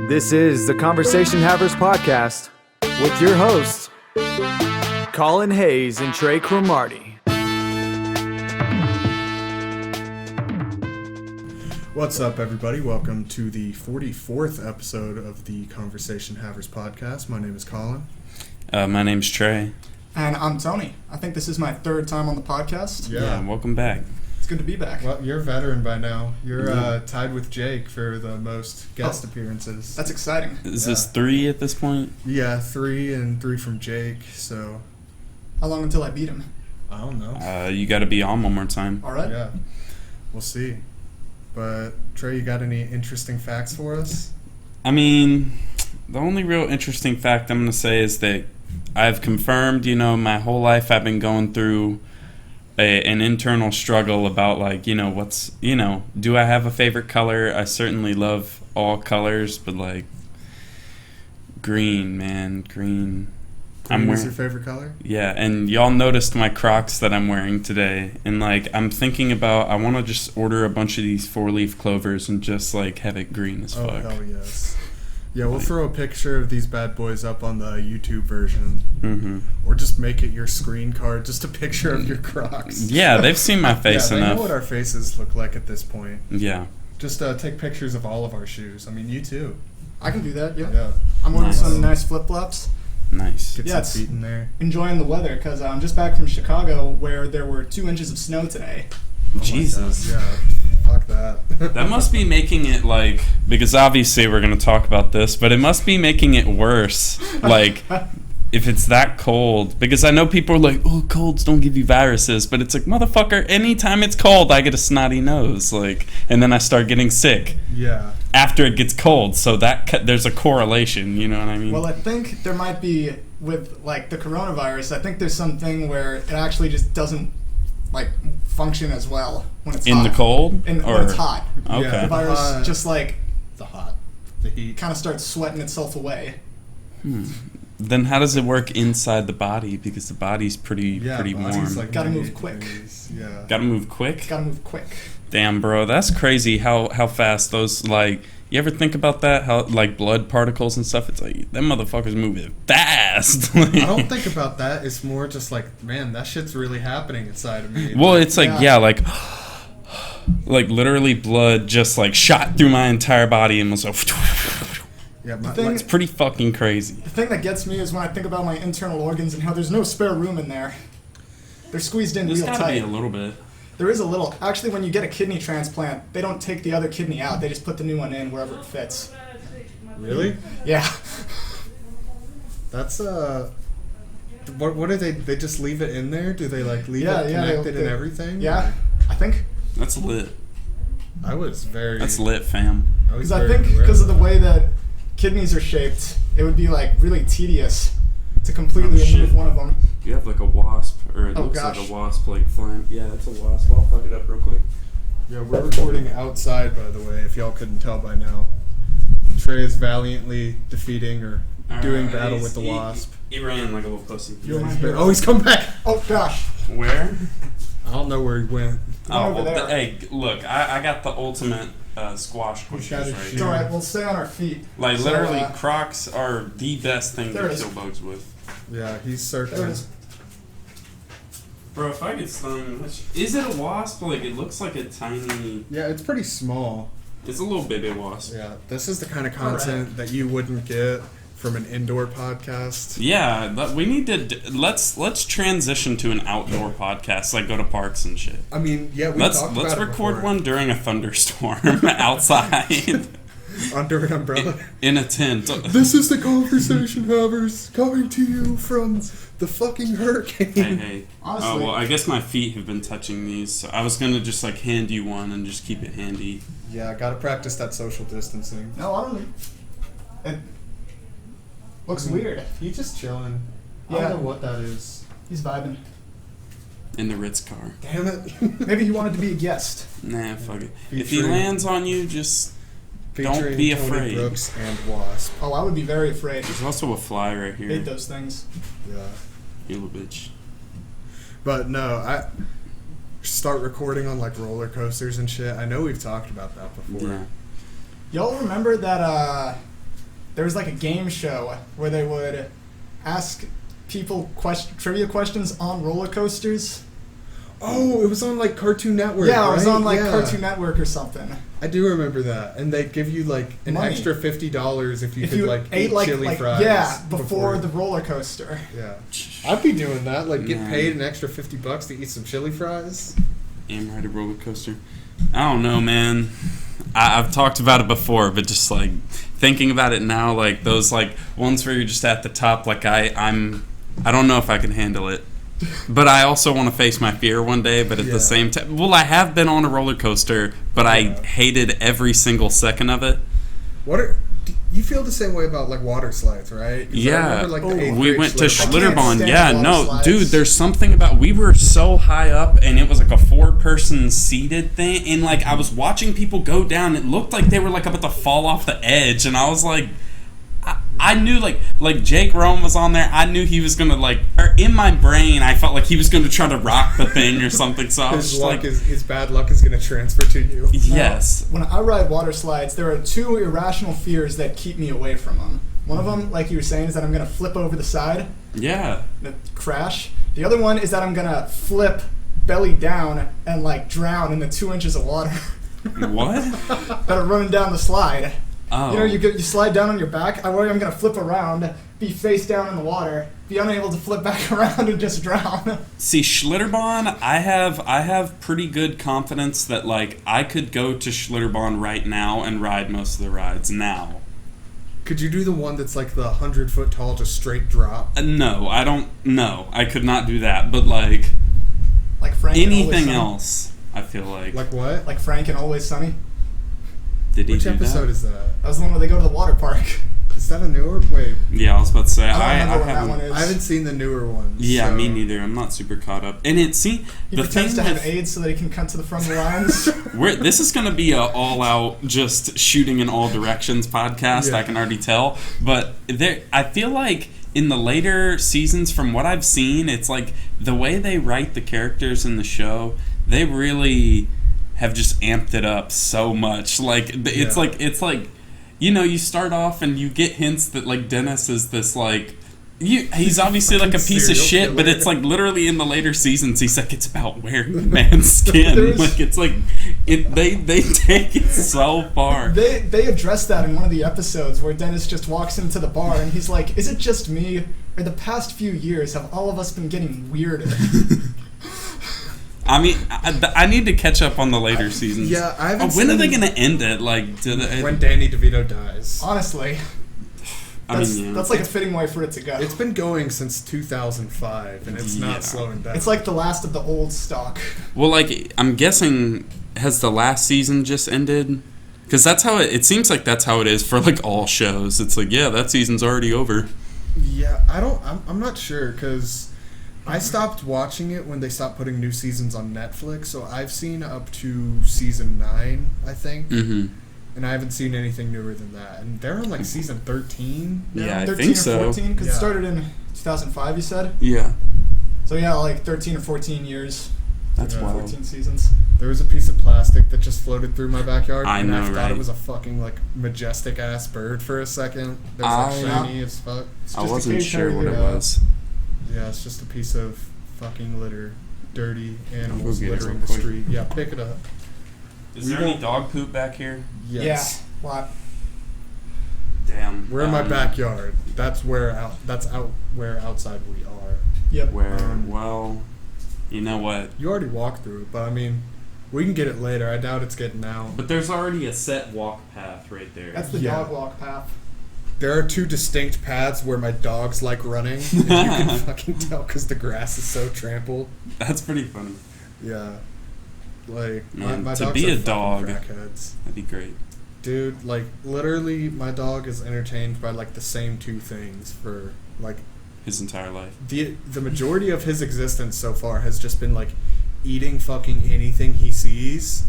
This is the Conversation Havers podcast with your hosts, Collin Hayes and Trey Cromartie. What's up, everybody? Welcome to the 44th episode of the Conversation Havers podcast. My name is Collin. My name's Trey. And I'm Tony. I think this is my third time on the podcast. Yeah, welcome back. It's good to be back. Well, you're a veteran by now. You're tied with Jake for the most guest appearances. That's exciting. Is this 3 at this point? Yeah, 3 and 3 from Jake, so... How long until I beat him? I don't know. You got to be on one more time. All right. Yeah, we'll see. But, Trey, you got any interesting facts for us? I mean, the only real interesting fact I'm going to say is that I've confirmed, my whole life I've been going through an internal struggle about, do I have a favorite color? I certainly love all colors, but, green, man, green. Green is your favorite color? Yeah, and y'all noticed my Crocs that I'm wearing today. And, I'm thinking about, I want to just order a bunch of these 4-leaf clovers and just, have it green as fuck. Oh, hell yes. Yeah, we'll throw a picture of these bad boys up on the YouTube version. Mm-hmm. Or just make it your screen card, just a picture of your Crocs. Yeah, they've seen my face enough. They know what our faces look like at this point. Yeah. Just take pictures of all of our shoes. I mean, you too. I can do that, yeah. Yeah. I'm wearing some nice flip-flops. Nice. Get some feet in there. Enjoying the weather, because I'm just back from Chicago, where there were 2 inches of snow today. Jesus. Yeah. Fuck that. That must be making it, because obviously we're going to talk about this, but it must be making it worse, if it's that cold. Because I know people are like, oh, colds don't give you viruses, but it's like, motherfucker, anytime it's cold, I get a snotty nose, and then I start getting sick. Yeah. After it gets cold, so there's a correlation, you know what I mean? Well, I think there might be, with, the coronavirus, I think there's something where it actually just doesn't, function as well when it's hot. In the cold? When it's hot. Okay. Yeah, the virus just, the heat. kind of starts sweating itself away. Then how does it work inside the body? Because the body's pretty warm. Gotta move quick. Yeah. Gotta move quick? Gotta move quick. Damn, bro, that's crazy how fast those, you ever think about that? How, blood particles and stuff, it's like, them motherfuckers moving fast. I don't think about that. It's more just man, that shit's really happening inside of me. Well, it's literally blood just, shot through my entire body and was like... Yeah, it's pretty fucking crazy. The thing that gets me is when I think about my internal organs and how there's no spare room in there. They're squeezed in real tight. There's gotta be a little bit. There is a little. Actually, when you get a kidney transplant, they don't take the other kidney out. They just put the new one in wherever it fits. Really? Yeah. That's what do they just leave it in there? Do they leave it connected and everything? Yeah, I think. That's lit. That's lit, fam. Because I think because of the way that kidneys are shaped, it would be really tedious to completely remove one of them. You have a wasp, or it looks like a wasp flying. Yeah, it's a wasp. I'll fuck it up real quick. Yeah, we're recording outside, by the way, if y'all couldn't tell by now. Trey is valiantly defeating or doing battle with the wasp. He ran like a little pussy. Oh, he's come back! Oh, gosh. Where? I don't know where he went. Over there. Hey, look, I got the ultimate squash pushes right here. It's alright, we'll stay on our feet. Literally, Crocs are the best thing to kill bugs with. Yeah, he's searching. There it is. Bro, if I get stung, is it a wasp? It looks like a tiny... Yeah, it's pretty small. It's a little baby wasp. Yeah, this is the kind of content that you wouldn't get from an indoor podcast. Yeah, we need to... Let's transition to an outdoor podcast, go to parks and shit. I mean, yeah, let's record one during a thunderstorm outside. Under an umbrella. In a tent. This is the Conversation Havers coming to you from the fucking hurricane. Hey. Honestly. Well, I guess my feet have been touching these, so I was going to just hand you one and just keep it handy. Yeah, I gotta practice that social distancing. No, I don't. It looks weird. He's just chilling. Yeah. I don't know what that is. He's vibing. In the Ritz car. Damn it. Maybe he wanted to be a guest. Nah, fuck it. If he lands on you, just... Don't be afraid. Tony Brooks and Wasp. Oh, I would be very afraid. There's also a fly right here. Hate those things. Yeah. You little bitch. But no, I start recording on roller coasters and shit. I know we've talked about that before. Yeah. Y'all remember that there was like a game show where they would ask people trivia questions on roller coasters. Oh, it was on like Cartoon Network. Yeah, it was right? on like Yeah. Cartoon Network or something. I do remember that, and they'd give you like an Money. extra $50 if you If could you like ate eat like chili fries. yeah, before the roller coaster. Yeah, I'd be doing that. Like, get Man. paid an extra $50 to eat some chili fries. And ride a roller coaster. I don't know, man. I've talked about it before, but just like thinking about it now, like those like ones where you're just at the top, like I don't know if I can handle it. But I also want to face my fear one day, but at the same time, well, I have been on a roller coaster, but I hated every single second of it. Do you feel the same way about like water slides, right? 'Cause I Yeah, remember, like, the eighth we grade went to Schlitterbahn. I can't Schlitterbahn. stand Yeah, water no, slides. dude, there's something about, we were so high up, and it was like a 4-person seated thing, and like I was watching people go down. It looked like they were like about to fall off the edge, and I was like, I knew like Jake Rome was on there. I knew he was gonna or in my brain, I felt like he was gonna try to rock the thing or something. So I was just like, his bad luck is gonna transfer to you. yes. When I ride water slides, there are 2 irrational fears that keep me away from them. One of them, like you were saying, is that I'm going to flip over the side Yeah. and crash. The other one is that I'm going to flip belly down and like drown in the 2 inches of water What? that are running down the slide. Oh. You know, you slide down on your back. I worry I'm going to flip around, be face down in the water, be unable to flip back around and just drown. See, Schlitterbahn, I have pretty good confidence that like I could go to Schlitterbahn right now and ride most of the rides now. Could you do the one that's like the 100-foot tall, just straight drop? No, I don't. No, I could not do that. But like Frank and Always anything Sunny. else, I feel like. Like what? Like Frank and Always Sunny. Did he Which do episode that? is that? That was the one where they go to the water park. Is that a newer? Wait, Yeah, I was about to say I don't remember I what that haven't. one is. I haven't seen the newer ones. Yeah, so. me neither. I'm not super caught up. And it He the pretends thing to have with AIDS so that he can cut to the front of the lines. this is going to be a all-out just shooting in all directions podcast. Yeah. I can already tell. But I feel like in the later seasons, from what I've seen, it's like the way they write the characters in the show, they really have just amped it up so much. Like it's like you know, you start off and you get hints that like Dennis is this like. He's obviously like a piece of serial shit, but killer. it's like literally in the later seasons, he's like, it's about wearing a man's skin. There's- Like it's like they take it so far. They address that in one of the episodes where Dennis just walks into the bar and he's like, is it just me, or the past few years have all of us been getting weirder? I mean, I need to catch up on the later seasons. Yeah, I haven't When are seen- they gonna end it? Like, When Danny DeVito dies. Honestly, that's like a fitting way for it to go. It's been going since 2005, and it's Yeah. not slowing down. It's like the last of the old stock. Well, like I'm guessing, has the last season just ended? Because that's how it seems like that's how it is for like all shows. It's like, yeah, that season's already over. Yeah, I'm not sure, because I stopped watching it when they stopped putting new seasons on Netflix, so I've seen up to season 9, I think. Mm-hmm. And I haven't seen anything newer than that. And they're on like season 13 now. Yeah, I 13 think or so. 14, because Yeah. it started in 2005, you said? Yeah, So yeah, like 13 or 14 years, that's Yeah. wild. 14 seasons. There was a piece of plastic that just floated through my backyard. I and know, I thought right? it was a fucking like majestic ass bird for a second. It was like I- shiny as fuck. I just a wasn't cage sure what it over there. was. Yeah, it's just a piece of fucking litter. Dirty animals We'll get it littering real the quick. street. Yeah, pick it up. Is We there any won't- dog poop back here? Yes. Yeah, lot. Damn. We're in my backyard. That's where outside we are. Yep. Well, you know what? You already walked through it, but I mean, we can get it later. I doubt it's getting out. But there's already a set walk path right there. That's the Yeah. dog walk path. There are 2 distinct paths where my dogs like running, and you can fucking tell because the grass is so trampled. That's pretty funny. Yeah. Like, Man, my to dogs be are a fucking dog. crackheads. That'd be great. Dude, like, literally, my dog is entertained by, like, the same 2 things for, like, His entire life. the majority of his existence so far has just been, like, eating fucking anything he sees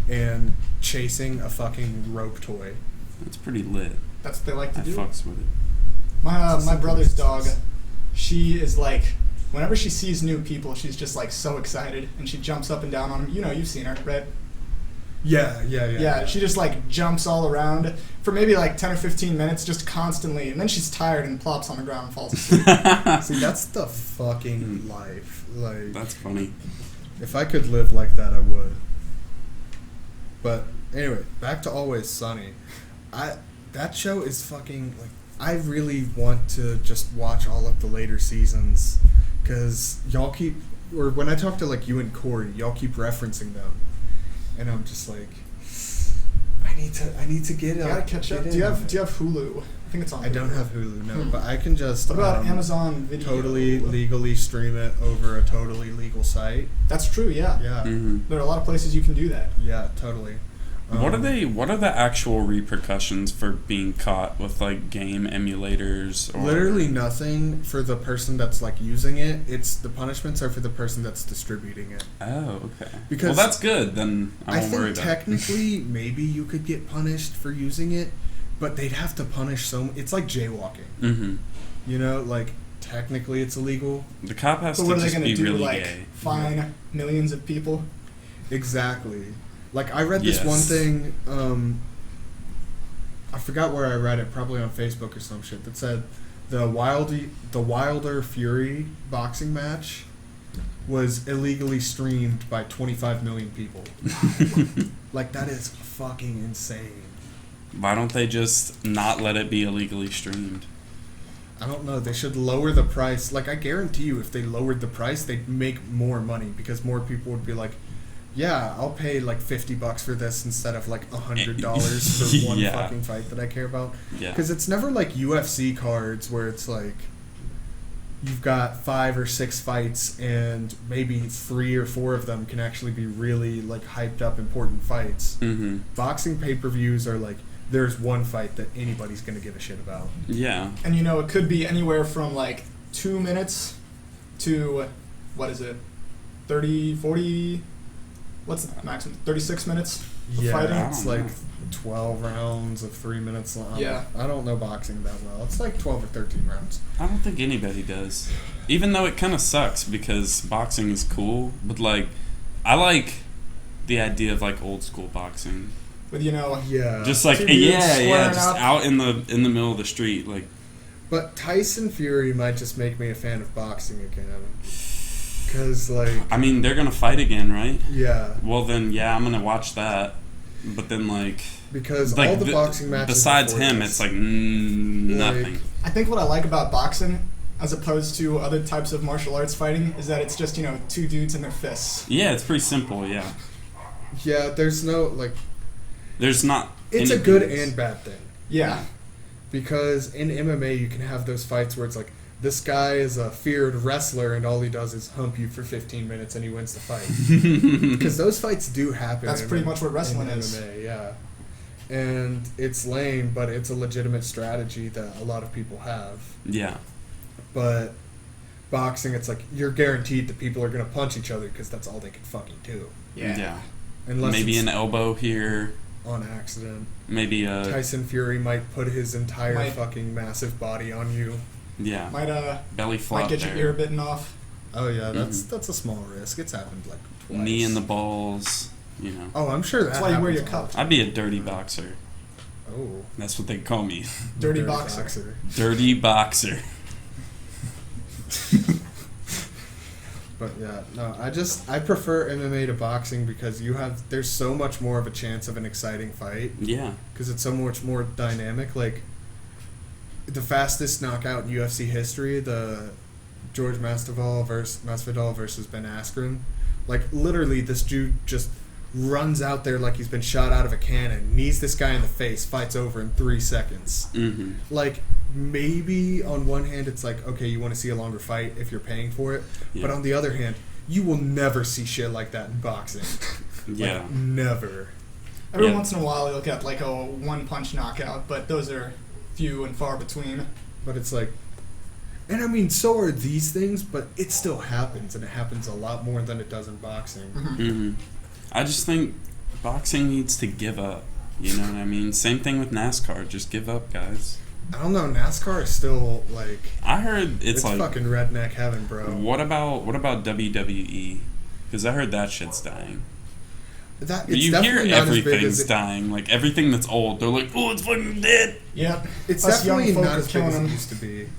and chasing a fucking rope toy. That's pretty lit. That's what they like to I do. fucks with it. My brother's dog, she is like, whenever she sees new people, she's just like so excited, and she jumps up and down on them. You know, you've seen her, right? Yeah, she just like jumps all around for maybe like 10 or 15 minutes, just constantly, and then she's tired and plops on the ground and falls asleep. See, that's the fucking life. Like, That's funny. if I could live like that, I would. But anyway, back to Always Sunny. That show is fucking, like, I really want to just watch all of the later seasons, because y'all keep, or when I talk to like you and Corey, y'all keep referencing them, and I'm just like, I need to get You gotta catch up. Do you have Hulu? I think it's on. I don't Hulu. have Hulu, no, but I can just What about Amazon Video? totally legally stream it over a totally legal site. That's true. Yeah. Yeah, Mm-hmm. There are a lot of places you can do that. yeah, totally. What are the actual repercussions for being caught with like game emulators? Or Literally nothing for the person that's like using it. It's the punishments are for the person that's distributing it. Oh, okay. Because well, that's good. Then I won't worry think about it. technically maybe you could get punished for using it, but they'd have to punish it's like jaywalking. Mm-hmm. You know, like technically it's illegal. The cop has But to what are they just going be to do? really Like gay. fine millions of people? Exactly. Like, I read this Yes. one thing, I forgot where I read it, probably on Facebook or some shit, that said the Wilder Fury boxing match was illegally streamed by 25 million people. Like, that is fucking insane. Why don't they just not let it be illegally streamed? I don't know, they should lower the price. Like, I guarantee you, if they lowered the price, they'd make more money, because more people would be like, yeah, I'll pay like $50 for this instead of like $100 for one Yeah. fucking fight that I care about. Yeah. Because it's never like UFC cards where it's like you've got 5 or 6 fights and maybe 3 or 4 of them can actually be really like hyped up important fights. Mm-hmm. Boxing pay-per-views are like there's one fight that anybody's gonna give a shit about. Yeah. And you know, it could be anywhere from like 2 minutes to, what is it, 30, 40, what's the maximum, 36 minutes of Yeah, fighting? it's I don't like 12 rounds of 3 minutes long. Yeah. I don't know boxing that well. It's like 12 or 13 rounds. I don't think anybody does. Even though it kind of sucks because boxing is cool, but like, I like the idea of like old school boxing. With, you know, Yeah. Just like Two dudes yeah, squaring just up. out in the middle of the street, like. But Tyson Fury might just make me a fan of boxing again. Because, like, I mean, they're gonna fight again, right? yeah. Well, then yeah, I'm gonna watch that. But then like Because like all the boxing matches. besides before him, this, it's like nothing. I think what I like about boxing, as opposed to other types of martial arts fighting, is that it's just, you know, 2 dudes and their fists. Yeah, it's pretty simple. Yeah, Yeah, there's no, like. there's not. It's a any good rules. and bad thing. Yeah. Because in MMA, you can have those fights where it's like, this guy is a feared wrestler and all he does is hump you for 15 minutes and he wins the fight. Because those fights do happen. That's pretty much what wrestling in is. MMA, yeah. And it's lame, but it's a legitimate strategy that a lot of people have. Yeah, But boxing, it's like you're guaranteed that people are going to punch each other because that's all they can fucking do. yeah. Unless Maybe it's an elbow here. on accident. Maybe a Tyson Fury might put his entire Might- fucking massive body on you. yeah Might belly flop get there. your ear bitten off. Oh yeah, that's Mhm. that's a small risk. It's happened like twice. Knee in the balls. You know. Oh, I'm sure That's that why you wear happens your all cup. the time. I'd be a dirty boxer. Oh, That's what they call me. Dirty boxer. Dirty boxer. But yeah, no, I prefer MMA to boxing because there's so much more of a chance of an exciting fight Yeah. because it's so much more dynamic. Like the fastest knockout in UFC history, the George Masvidal versus Ben Askren. Like literally, this dude just runs out there like he's been shot out of a cannon, knees this guy in the face, fights over in 3 seconds. Mm-hmm. Like maybe on one hand it's like, okay, you want to see a longer fight if you're paying for it, Yeah. but on the other hand, you will never see shit like that in boxing. Yeah. Like, never. Every Yeah. once in a while you'll get like a one-punch knockout, but those are few and far between. But it's like, and I mean, so are these things, but it still happens, and it happens a lot more than it does in boxing. Mm-hmm. I just think boxing needs to give up. You know what I mean? Same thing with NASCAR. Just give up, guys. I don't know, NASCAR is still like I heard it's like. fucking redneck heaven, bro. What about WWE? Because I heard that shit's dying. that it's You hear definitely not as big everything's as dying. Like, everything that's old, they're like, oh, it's fucking dead. Yep. it's Us young definitely folk not are as big killing as it them. used to be.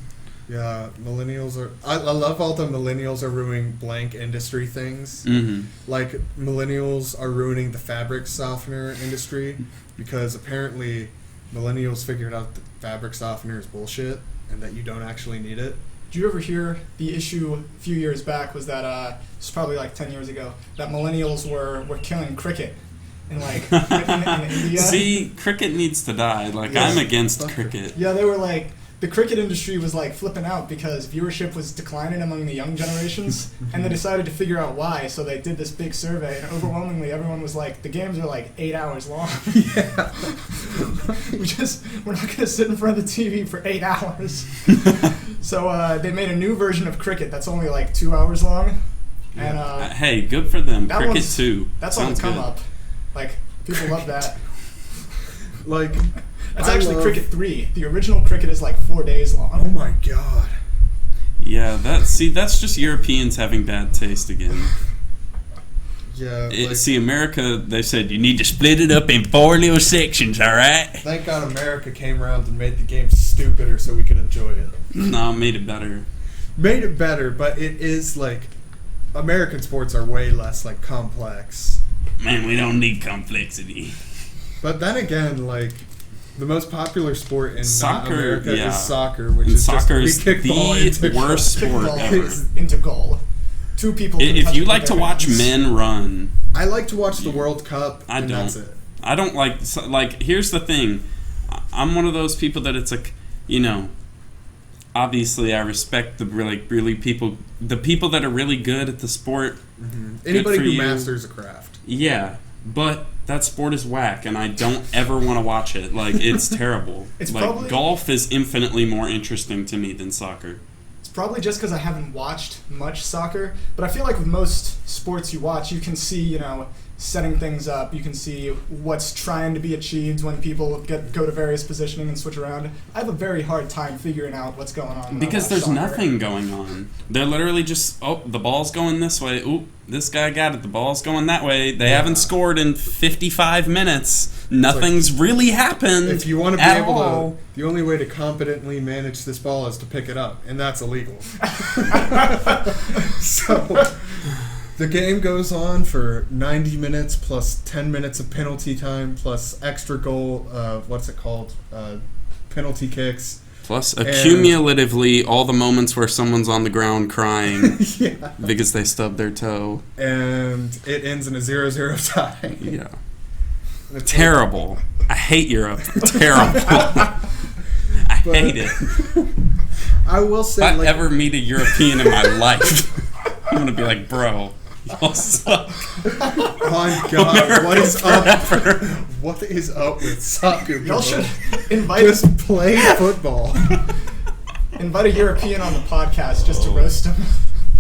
Yeah, millennials are. I love all the millennials are ruining blank industry things. Mm-hmm. Like millennials are ruining the fabric softener industry because apparently millennials figured out that fabric softener is bullshit and that you don't actually need it. Did you ever hear the issue a few years back was that, it's probably like 10 years ago, that millennials were killing cricket in like in India? See, cricket needs to die. Like, Yes. I'm against Fuck cricket. Yeah, they were like, the cricket industry was like flipping out because viewership was declining among the young generations, and they decided to figure out why. So they did this big survey, and overwhelmingly everyone was like, the games are like 8 hours long. Yeah. We're not gonna sit in front of the TV for 8 hours. So they made a new version of cricket that's only like 2 hours long, and Hey, good for them. that Cricket one's- too. that's on the Sounds come good. up. Like people love that. Like That's I actually love- cricket 3. The original cricket is like 4 days long. Oh my god. Yeah, that's just Europeans having bad taste again. Yeah. See, America, they said you need to split it up in 4 little sections, all right? Thank God America came around and made the game stupider so we could enjoy it. No, made it better. Made it better, but it is like American sports are way less like complex. Man, we don't need complexity. But then again, like the most popular sport in not Soccer, America yeah. is soccer, which And is soccer just is we kick ball into the worst goal. sport Kickball ever. into goal. 2 people. can If touch you it like with to their watch hands. men run, I like to watch the World Cup. I and don't. That's it. I don't like. Here's the thing, I'm one of those people that it's like, obviously I respect the the people that are really good at the sport. Anybody for who you. masters a craft. Yeah, but that sport is whack, and I don't ever want to watch it. Like, it's terrible. It's like, probably- golf is infinitely more interesting to me than soccer. It's probably just because I haven't watched much soccer, but I feel like with most sports you watch, you can see, setting things up. You can see what's trying to be achieved when people go to various positioning and switch around. I have a very hard time figuring out what's going on. when I Because watch there's soccer. nothing going on. They're literally just, the ball's going this way. Ooh, this guy got it. The ball's going that way. They haven't scored in 55 minutes. Nothing's really happened. If you want to be at able all. to, the only way to competently manage this ball is to pick it up, and that's illegal. So the game goes on for 90 minutes plus 10 minutes of penalty time plus extra goal. What's it called? Penalty kicks. Plus, accumulatively, all the moments where someone's on the ground crying Yeah. because they stubbed their toe. And it ends in a 0-0 tie. Yeah. And it's Terrible. I hate Europe. Terrible. I hate it. I will If say, I like, ever meet a European in my life, I'm going to be like, bro, y'all suck. oh my God, what is up? What is up with soccer, bro? Y'all should invite Just play football. invite a European on the podcast just to roast him.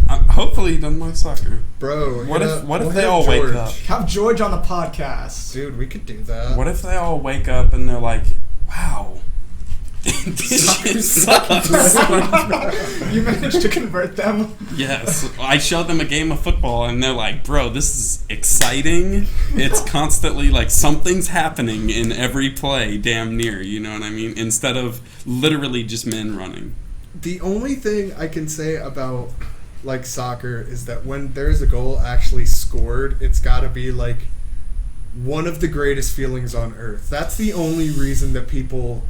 Hopefully he doesn't like soccer. Bro, What if we'll they hit all wake George. up? Have George on the podcast. Dude, we could do that. What if they all wake up and they're like, wow, this shit sucks. You managed to convert them. Yes. I show them a game of football and they're like, bro, this is exciting. It's constantly like something's happening in every play, damn near, you know what I mean? Instead of literally just men running. The only thing I can say about like soccer is that when there's a goal actually scored, it's got to be like one of the greatest feelings on earth. That's the only reason that people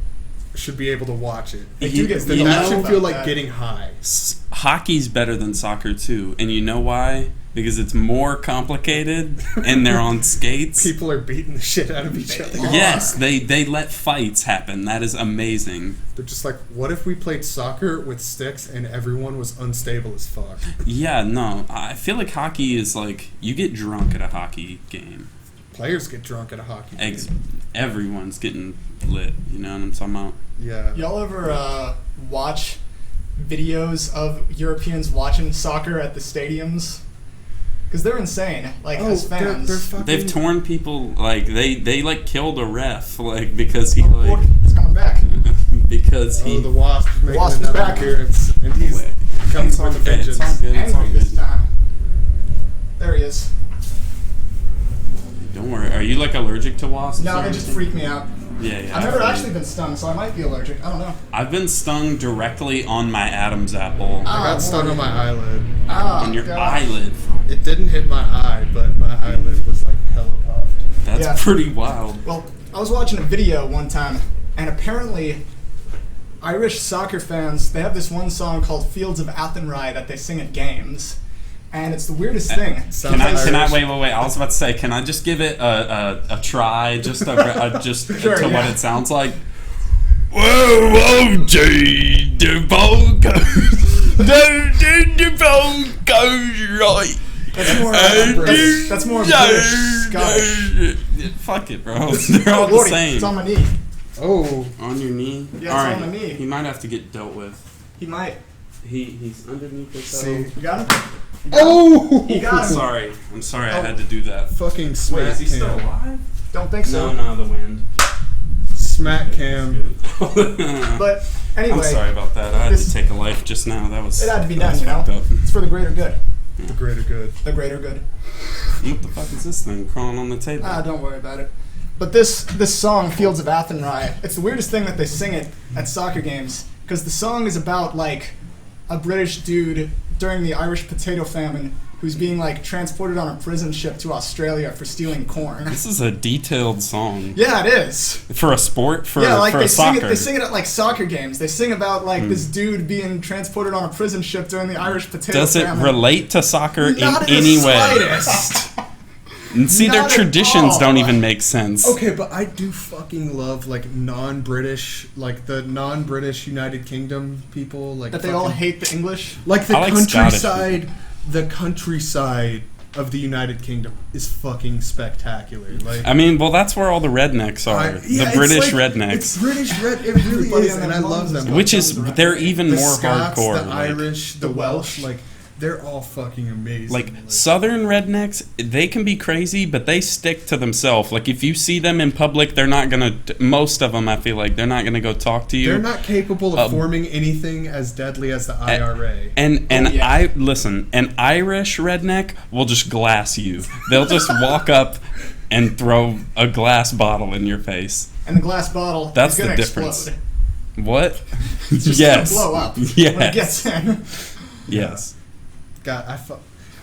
should be able to watch it. They do get Is that You that know- should feel about like that. getting high. Hockey's better than soccer too, and you know why? Because it's more complicated and they're on skates. People are beating the shit out of each other. Yes, they let fights happen. That is amazing. They're just like, what if we played soccer with sticks and everyone was unstable as fuck? Yeah, no, I feel like hockey is like, you get drunk at a hockey game. Players get drunk at a hockey game. Everyone's getting lit, you know what I'm talking about? Yeah. Y'all ever watch videos of Europeans watching soccer at the stadiums? Because they're insane. Like, Oh, as fans. they're fucking... They've torn people, like, they like killed a ref, like, because he, Oh, like, it's coming back. because he... Oh, the Wasp is making Wasp is another back. appearance, and he's coming It's all with a good, it's all vengeance. good, it's all Angry this good. time. There he is. Don't worry. Are you like allergic to wasps? No, or they just anything? freak me out. Yeah. I've never actually been stung, so I might be allergic. I don't know. I've been stung directly on my Adam's apple. I got stung on my eyelid. On your eyelid. It didn't hit my eye, but my eyelid was like hella puffed. That's pretty wild. Well, I was watching a video one time, and apparently Irish soccer fans, they have this one song called Fields of Athenry that they sing at games. And it's the weirdest thing. Can I wait? I was about to say, can I just give it a try, just to what it sounds like? Whoa, the ball goes, the ball goes right. That's more British Scottish. Fuck it, bro. They're all the same. It's on my knee. Oh. On your knee? Yeah, it's on my knee. He might have to get dealt with. He might. He's underneath the See. You got him? Oh! You got him. I'm sorry I had to do that. Fucking smack Wait, is he still cam. alive? Don't think so. No, the wind. Smack cam. But anyway. I'm sorry about that. I had to take a life just now. It had to be done, you know? It's for the greater good. The greater good. The greater good. What the fuck is this thing crawling on the table? Don't worry about it. But this song, Fields of Athenry, it's the weirdest thing that they sing it at soccer games, because the song is about, like, a British dude during the Irish potato famine who's being, like, transported on a prison ship to Australia for stealing corn. This is a detailed song. Yeah, it is. For a sport? For they soccer? They sing it at, like, soccer games. They sing about, like, this dude being transported on a prison ship during the Irish potato famine. Does it relate to soccer Not in any way? Slightest. And see, their Not at traditions all. don't even make sense. Okay, but I do fucking love, like, non-British, like, the non-British United Kingdom people. Like That they all hate the English? Like, the I like Scottish countryside of the United Kingdom is fucking spectacular. Like, I mean, well, that's where all the rednecks are. The British rednecks. It's British it really is, and I love them. Which is, they're even The more Scots, hardcore. the Irish, the Welsh, like, they're all fucking amazing. Like, southern rednecks, they can be crazy, but they stick to themselves. Like, if you see them in public, they're not gonna, most of them, I feel like, they're not gonna go talk to you. They're not capable of forming anything as deadly as the IRA. And listen, an Irish redneck will just glass you. They'll just walk up and throw a glass bottle in your face. And the glass bottle That's is gonna the difference. explode. What? It's just Yes. gonna blow up Yes. when it gets in. Yes. God,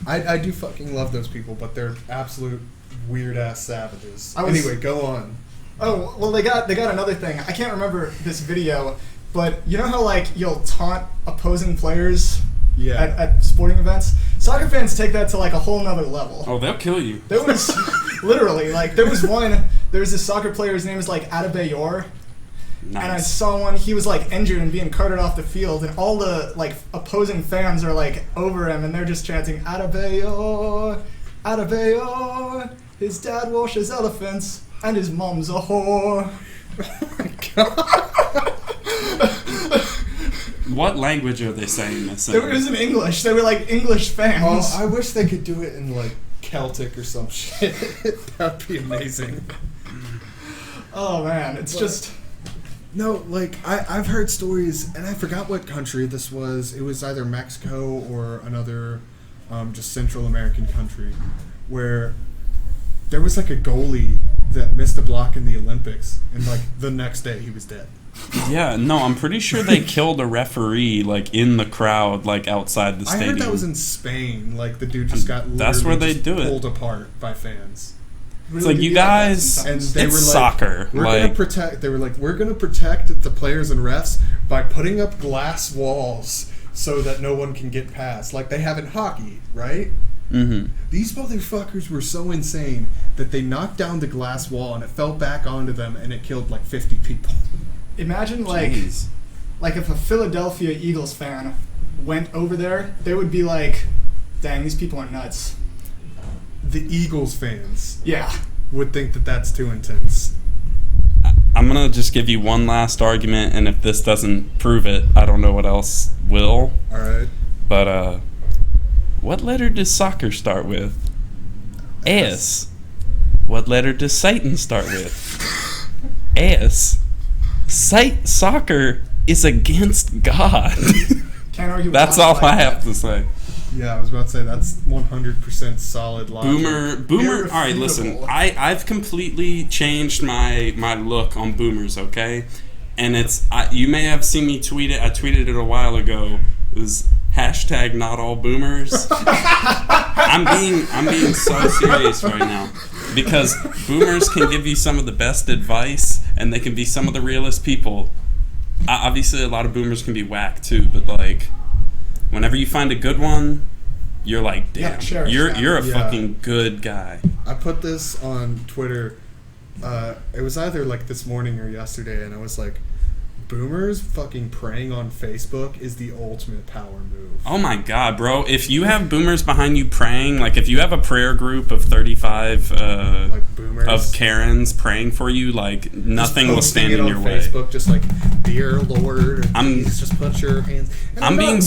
I do fucking love those people, but they're absolute weird ass savages. Anyway, go on. Oh, well, they got another thing. I can't remember this video, but you know how, like, you'll taunt opposing players at sporting events? Soccer fans take that to, like, a whole nother level. Oh, they'll kill you. There was literally, like, there was this soccer player, his name is, like, Adebayor. Nice. And I saw one, he was, like, injured and being carted off the field, and all the, like, opposing fans are, like, over him, and they're just chanting, Adebayor, Adebayor, his dad washes elephants, and his mom's a whore. Oh my god. What language are they saying this in? It was in English. They were, like, English fans. Oh, I wish they could do it in, like, Celtic or some shit. That'd be amazing. Oh, man, it's just... No, like, I've heard stories, and I forgot what country this was. It was either Mexico or another just Central American country, where there was, like, a goalie that missed a block in the Olympics, and, like, the next day he was dead. Yeah, no, I'm pretty sure they killed a referee, like, in the crowd, like, outside the stadium. I heard that was in Spain. Like, the dude just got That's where they do it. pulled apart by fans. It's like, you guys, And they it's were like, soccer. We're like, gonna protect. They were like, we're gonna protect the players and refs by putting up glass walls so that no one can get past, like they have in hockey, right? mm-hmm. These motherfuckers were so insane that they knocked down the glass wall and it fell back onto them and it killed like 50 people. Imagine, like if a Philadelphia Eagles fan went over there, they would be like, dang, these people are nuts. The Eagles fans Yeah. would think that that's too intense. I'm going to just give you one last argument, and if this doesn't prove it, I don't know what else will. All right. But, what letter does soccer start with? S. What letter does Satan start with? S. Soccer is against God. Can't argue with That's logic all like I that. have to say. Yeah, I was about to say that's 100% solid logic. Boomer. All right, listen. I've completely changed my look on boomers. Okay, and you may have seen me tweet it. I tweeted it a while ago. It was hashtag not all boomers. I'm being so serious right now because boomers can give you some of the best advice and they can be some of the realest people. Obviously, a lot of boomers can be whack too, but like, whenever you find a good one, you're like, damn, you're a fucking good guy. I put this on Twitter. It was either like this morning or yesterday, and I was like, boomers fucking praying on Facebook is the ultimate power move. Oh my god, bro. If you have boomers behind you praying, like if you have a prayer group of 35 like boomers of Karens praying for you, like nothing will stand in your way. Facebook, just like, dear Lord, please just put your hands. And I'm being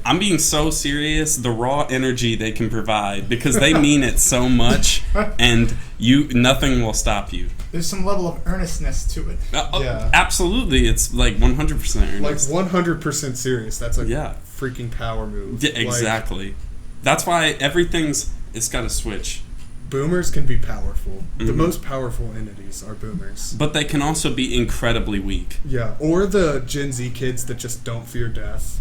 I'm being so serious. The raw energy they can provide because they mean it so much, and nothing will stop you. There's some level of earnestness to it. Yeah. Absolutely. It's like 100% earnest. Like 100% serious. That's a freaking power move. Yeah, exactly. Like, that's why it's got to switch. Boomers can be powerful. Mm-hmm. The most powerful entities are boomers. But they can also be incredibly weak. Yeah. Or the Gen Z kids that just don't fear death.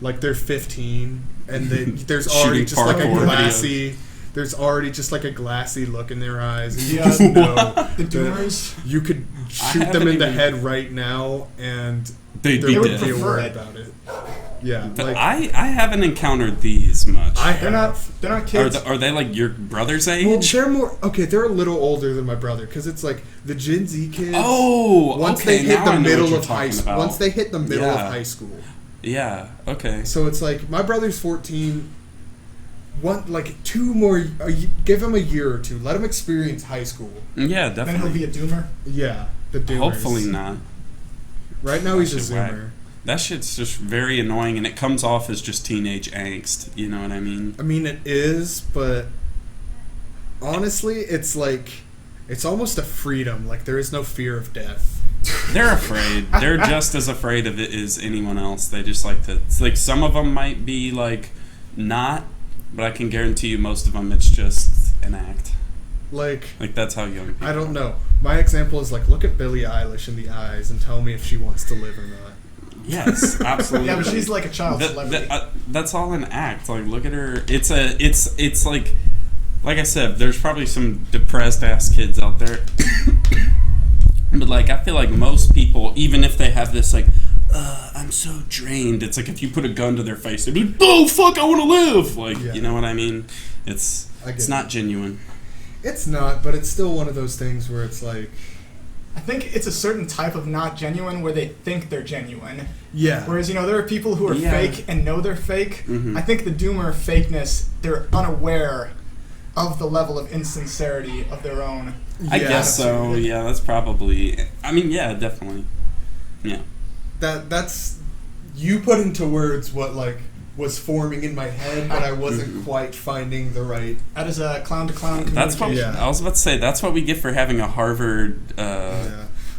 Like they're 15 and there's already just like a glassy... There's already just like a glassy look in their eyes. And you just know the doomers. You could shoot them in the head right now and they wouldn't be worried about it. Yeah. But like, I haven't encountered these much. They're not kids. Are they like your brother's age? Well, they're more... Okay, they're a little older than my brother because it's like the Gen Z kids... Oh, once they hit the middle of high school. Once they hit the middle of high school. Yeah, okay. So it's like, my brother's 14... give him a year or two. Let him experience high school. Yeah, definitely. Then he'll be a doomer. Yeah, the doomers. Hopefully not. Right now he's a zoomer. That shit's just very annoying, and it comes off as just teenage angst. You know what I mean? I mean, it is, but honestly, it's like, it's almost a freedom. Like, there is no fear of death. They're afraid. They're just as afraid of it as anyone else. They just like to... It's like, some of them might be, like, not... But I can guarantee you most of them, it's just an act. Like that's how young people I don't know. My example is like, look at Billie Eilish in the eyes and tell me if she wants to live or not. Yes, absolutely. Yeah, but she's like a child celebrity. That's all an act. Like, look at her. It's like I said, there's probably some depressed ass kids out there. But like, I feel like most people, even if they have this like, I'm so drained. It's like if you put a gun to their face, they'd be like, oh, fuck, I want to live. Like, you know what I mean? It's not genuine. It's not, but it's still one of those things where it's like... I think it's a certain type of not genuine where they think they're genuine. Yeah. Whereas, there are people who are fake and know they're fake. Mm-hmm. I think the doomer fakeness, they're unaware of the level of insincerity of their own. I guess so. Yeah, that's probably... I mean, yeah, definitely. Yeah. That's you put into words what like was forming in my head, but I wasn't quite finding the right. That is a clown-to-clown communication. That's what I was about to say. That's what we get for having a Harvard.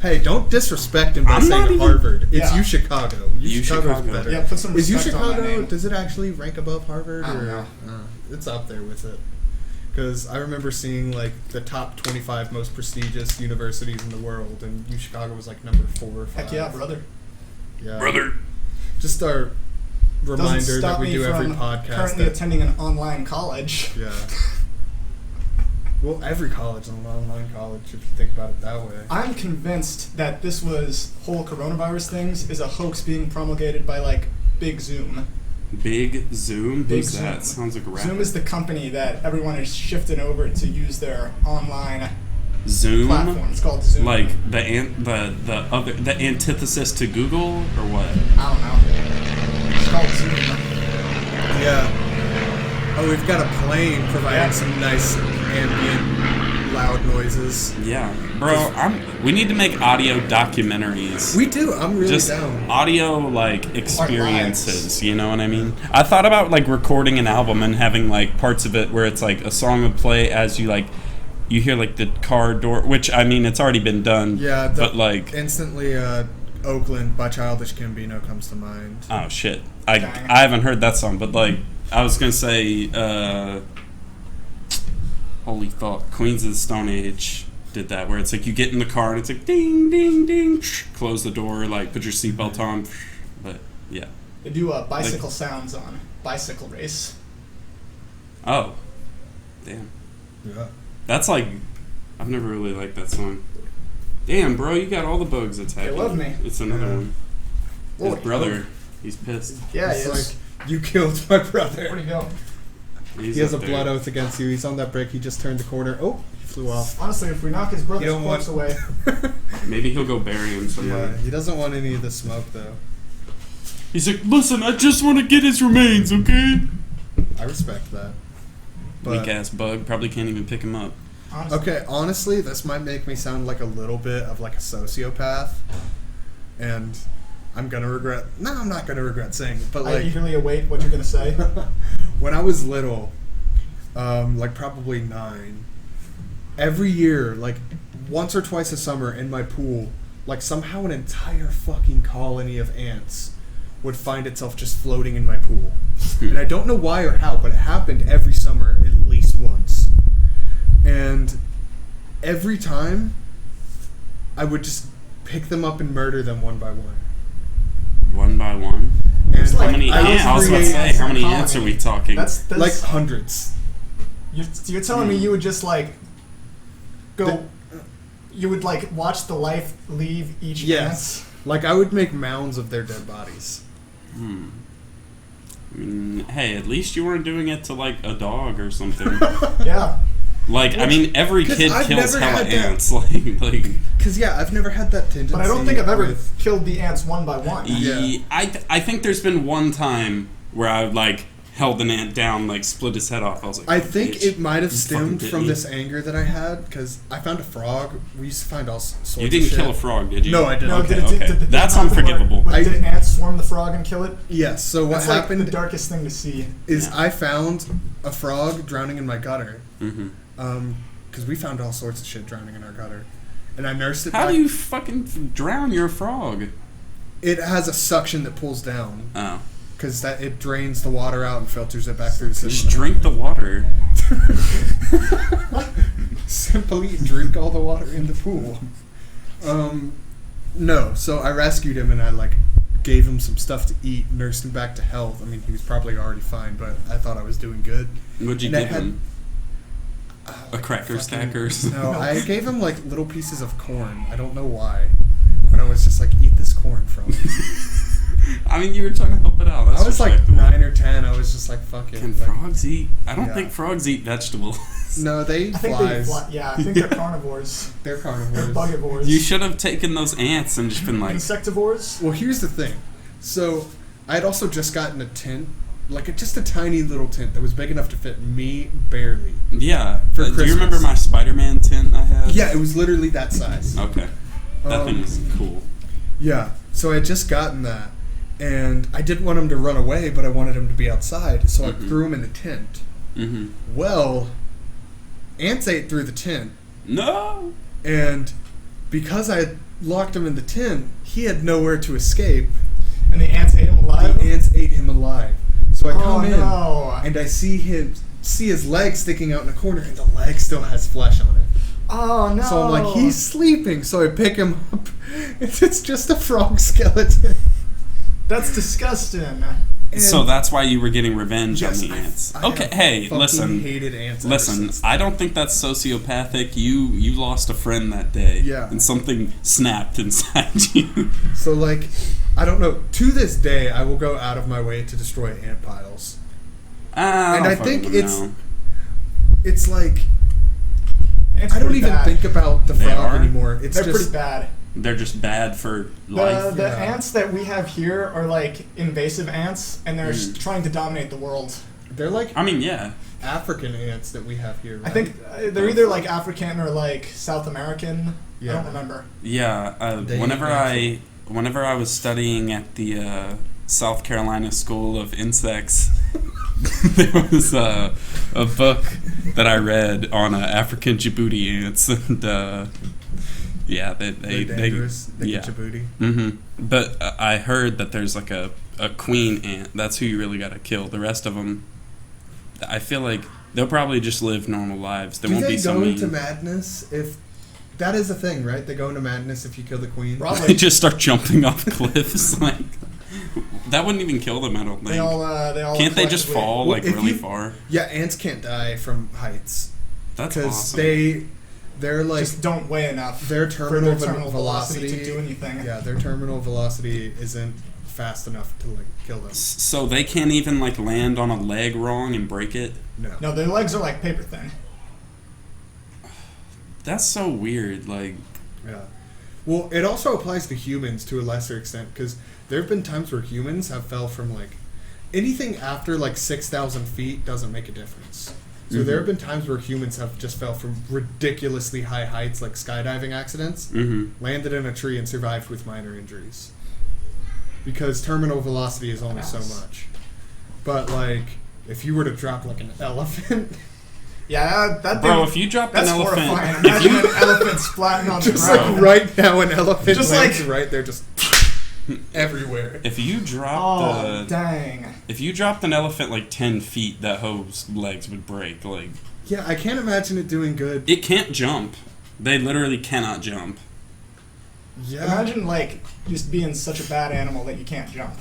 Hey, don't disrespect him by saying Harvard. It's U Chicago. U Chicago's better. Yeah, put some respect Is U Chicago? On that name. Does it actually rank above Harvard? I don't know. It's up there with it. Because I remember seeing like the top 25 most prestigious universities in the world, and U Chicago was like number 4 or 5. Heck yeah, brother. Yeah. Brother. Just our reminder that we do every podcast. Currently attending an online college. Yeah. Well, every college is an online college if you think about it that way. I'm convinced that this whole coronavirus things is a hoax being promulgated by like Big Zoom. Big Zoom? Big Who's Zoom. that? Sounds like a rapper. Zoom is the company that everyone is shifted over to use their online Zoom platform. It's called Zoom. Like the antithesis to Google or what? I don't know. It's called Zoom. Yeah. Oh, we've got a plane providing some nice ambient loud noises. Yeah, bro. We need to make audio documentaries. We do. I'm really just down. Audio like experiences. You know what I mean? I thought about like recording an album and having like parts of it where it's like a song would play as you like. You hear like the car door, which I mean, it's already been done. Yeah, but like instantly Oakland by Childish Gambino comes to mind. Oh shit! Dang. I haven't heard that song, but like I was gonna say, holy fuck, Queens of the Stone Age did that, where it's like you get in the car and it's like ding ding ding, close the door, like put your seatbelt on, but yeah. They do bicycle sounds on Bicycle Race. Oh, damn. Yeah. That's like, I've never really liked that song. Damn, bro, you got all the bugs attacking. They love me. It's another Yeah. one. Whoa, His brother, he's pissed. Yeah, It's he is. like, you killed my brother. Where'd he go? He's He has a up there. blood oath against you. He's on that break. He just turned the corner. Oh, he flew off. Honestly, if we knock his brother's You don't corpse want- away, Maybe he'll go bury him somewhere. Yeah, he doesn't want any of the smoke, though. He's like, listen, I just want to get his remains, okay? I respect that. But, Weak ass bug, probably can't even pick him up. honestly. okay, honestly, this might make me sound like a little bit of like a sociopath. And I'm going to regret... No, I'm not going to regret saying it. But I like, eagerly await what you're gonna say. when I was little, like probably 9, every year, like once or twice a summer in my pool, like somehow an entire fucking colony of ants would find itself just floating in my pool. And I don't know why or how, but it happened every summer at least once. And every time, I would just pick them up and murder them one by one. One by one. And How like many I would ants? I was about to create, say, how many colony. ants are we talking? That's like hundreds. You're telling me you would just like go. You would like watch the life leave each Yes. Like I would make mounds of their dead bodies. I mean, hey, at least you weren't doing it to like a dog or something. ant. Yeah. Like, I mean, every 'Cause kid I've kills never hella had that. ants. Like, Cause yeah, I've never had that tendency. But I don't think I've ever with- killed the ants one by one. Yeah. I think there's been one time where I like held an ant down, like split his head off. I was like, I think "Bitch, it might have you stemmed fucking from bit me." this anger that I had because I found a frog. We used to find all sorts You of didn't shit. kill a frog, did you? No, I didn't. No, Okay, did okay. did That's not- unforgivable. Did ants swarm the frog and kill it? Yes. So what That's like happened the darkest thing to see. is Yeah. I found a frog drowning in my gutter. Mm-hmm. Because we found all sorts of shit drowning in our gutter, and I nursed it. How back. do you fucking drown your frog? It has a suction that pulls down Oh. because that it drains the water out and filters it back through the Just system. drink the water. Simply drink all the water in the pool. No, so I rescued him and I like gave him some stuff to eat, nursed him back to health. I mean, he was probably already fine, but I thought I was doing good. What'd you And I give had- him? A cracker stack or something? No, I gave him like little pieces of corn. I don't know why, but I was just like, eat this corn from me. I mean, you were trying to help it out. That's I was like respectable. 9 or 10. I was just like, fuck it. Can Like, frogs eat? I don't Yeah. think frogs eat vegetables. no, they eat I think flies. they fly. Yeah, I think they're carnivores. They're They're carnivores. bugivores. You should have taken those ants and just been like, Insectivores. Well, here's the thing. So, I had also just gotten a tent, like just a tiny little tent that was big enough to fit me barely. yeah. For Do you Christmas. remember my Spider-Man tent I had? Yeah, it was literally that size. Okay. That Um, thing was cool. Yeah, so I had just gotten that, and I didn't want him to run away, but I wanted him to be outside, so I Mhm. threw him in the tent. Mm-hmm. Well, ants ate through the tent, No! and because I had locked him in the tent, he had nowhere to escape. And the ants ate him alive. The ants ate him alive. So I come in, no. and I see his leg sticking out in a corner, and the leg still has flesh on it. Oh no. So I'm like, he's sleeping. So I pick him up, and it's just a frog skeleton. That's disgusting. And So that's why you were getting revenge yes, on the ants. I Okay, have hey, fucking listen. hated ants ever Listen, since. I don't think that's sociopathic. You lost a friend that day. Yeah. And something snapped inside you. So like, I don't know. To this day, I will go out of my way to destroy ant piles. And I think it's like Ants I don't pretty even bad. think about the They frog are? anymore. It's They're just pretty bad. They're just bad for life. The Yeah. ants that we have here are like invasive ants, and they're trying to dominate the world. they're like I mean, yeah. African ants that we have here. Right? I think they're either like African or like South American. I Yeah. don't remember. Yeah, They whenever eat I was studying at the South Carolina School of Insects, there was a book that I read on African Djibouti ants, and Yeah, They're dangerous. They yeah. get your booty. Mm-hmm. But I heard that there's like a queen ant. That's who you really got to kill. The rest of them, I feel like they'll probably just live normal lives. There won't be so Do they mean. go into madness if... That is a thing, right? They go into madness if you kill the queen. They Probably. just start jumping off cliffs. Like that wouldn't even kill them. I don't think. They all Can't they just collectively- fall Well, like if really you- far? Yeah, ants can't die from heights. That's Because awesome. they're like... just don't weigh enough Their for terminal, their terminal velocity velocity to do anything. Yeah, their terminal velocity isn't fast enough to like kill them. So they can't even like land on a leg wrong and break it. No, their legs are like paper thin. That's so weird. Like Yeah. Well, it also applies to humans to a lesser extent because there have been times where humans have fell from like anything after like 6,000 feet doesn't make a difference. So there have been times where humans have just fell from ridiculously high heights, like skydiving accidents, landed in a tree and survived with minor injuries. Because terminal velocity is only so much. But like, if you were to drop like an elephant, Yeah, that bro, thing, if you dropped that's an elephant, horrifying. if Imagine you an elephant splatting on the just ground. like right now, an elephant Just lands like- right there, just everywhere. if you dropped Oh, dang. if you dropped an elephant like 10 feet, that hoe's legs would break. Like Yeah, I can't imagine it doing good. it can't jump. They literally cannot jump. Yeah. Imagine, like, just being such a bad animal that you can't jump.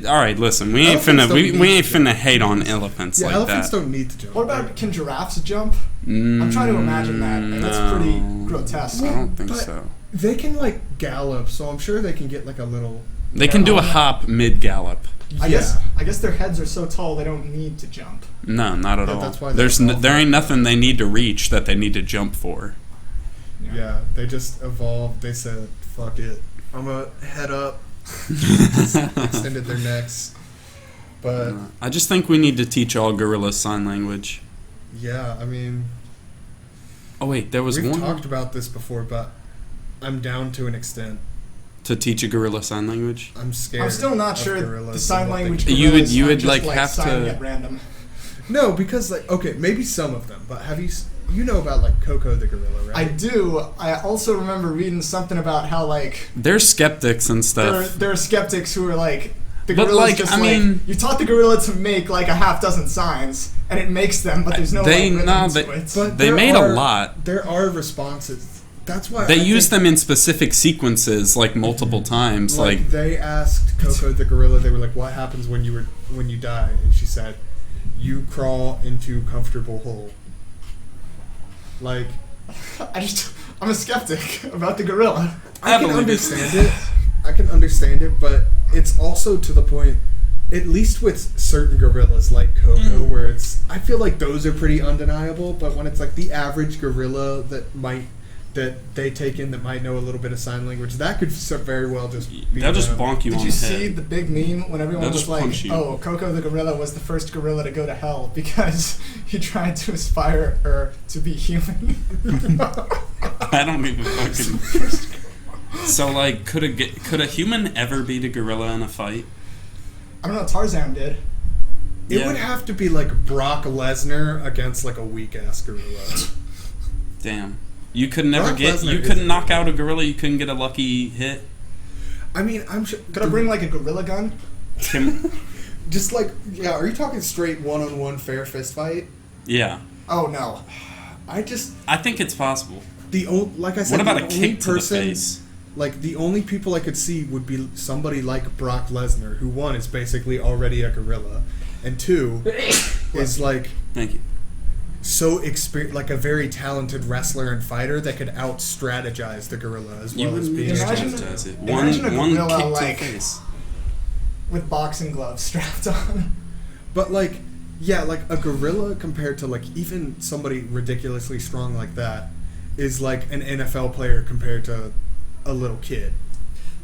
All right, listen, we ain't Elephants finna don't we need ain't to finna hate on elephants Yeah, like elephants that. don't need to jump. What about, can giraffes jump? I'm trying to imagine that, and that's pretty grotesque. I don't think But- so. They can like gallop, so I'm sure they can get like a little. They can do a hop mid gallop. I guess their heads are so tall they don't need to jump. No, not at Yeah, all. that's why they're There ain't nothing they need to reach that they need to jump for. Yeah, they just evolved. They said, "Fuck it, I'm gonna head up." Extended their necks, but I just think we need to teach all gorillas sign language. yeah, I mean, Oh wait, there was we've one talked about this before, but I'm down to an extent. to teach a gorilla sign language. I'm scared. I'm still not of sure gorillas the sign and what they language can do. You would- gorillas you aren't would, just, like, have signing to- at random. No, because like okay, maybe some of them, but have you you know about like Coco the gorilla, right? I do. I also remember reading something about how, like, They're skeptics and stuff. there are skeptics who are like, the But, gorilla's like, just I mean- you taught the gorilla to make like a half dozen signs, and it makes them, but there's no They- like, no, rhythm they- to it. But They there made a are- lot. There are responses. That's why They I use think, them in specific sequences, like multiple times. Like they asked Coco the gorilla. They were like, "What happens when you die?" And she said, "You crawl into comfortable hole." Like I'm a skeptic about the gorilla. I can believe it. understand it. I can understand it, but it's also to the point. At least with certain gorillas like Coco, where it's, I feel like those are pretty undeniable. But when it's like the average gorilla that they take in that might know a little bit of sign language, that could very well just be they'll just them. bonk you Did on you the see head. the big meme when everyone They'll was just like, punch you. "Oh, Coco the gorilla was the first gorilla to go to hell because he tried to aspire her to be human." I don't even fucking. So like, could a human ever beat a gorilla in a fight? I don't know. Tarzan did. It Yeah. would have to be like Brock Lesnar against like a weak ass gorilla. Damn. You could never Brock get. Lesnar You is couldn't a knock gorilla. out a gorilla. You couldn't get a lucky hit. I mean, I'm sure. Could I bring like a gorilla gun? Kim, Just like, yeah, are you talking straight one-on-one fair fist fight? yeah, Oh no. I just I think it's possible. like I said, What about the a only kick to the face? Like the only people I could see would be somebody like Brock Lesnar, who one is basically already a gorilla, and two is like Thank you. so like a very talented wrestler and fighter that could out strategize the gorilla as You well as wouldn't being. need to Imagine- strategize it. imagine a One gorilla, kick to like- the face. With boxing gloves strapped on. But like, yeah, like a gorilla compared to like even somebody ridiculously strong like that is like an NFL player compared to a little kid.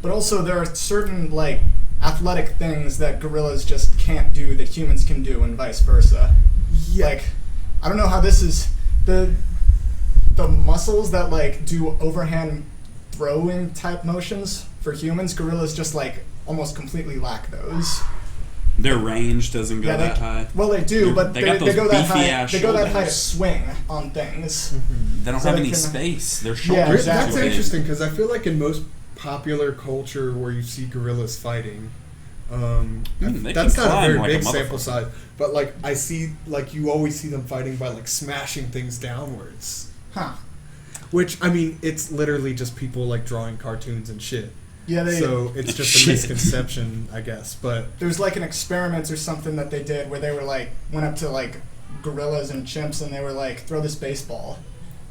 But also there are certain like athletic things that gorillas just can't do that humans can do, and vice versa. Yeah. Like, I don't know how this is the muscles that like do overhand throwing type motions for humans. Gorillas just like almost completely lack those. Their range doesn't go that high. Well, they do, but they got those they go that beefy high. ass They go that high to shoulders. swing on things. They don't So have they any can- space. Their Yeah, shoulders exactly. That's are big. interesting because I feel like in most popular culture where you see gorillas fighting, They that's can not a climb very like a big sample motherfucker. size. But like I see, like you always see them fighting by like smashing things downwards. Huh. Which I mean, it's literally just people like drawing cartoons and shit. Yeah, So it's just a Shit. misconception, I guess. But there was like an experiment or something that they did where they were like went up to like gorillas and chimps and they were like throw this baseball,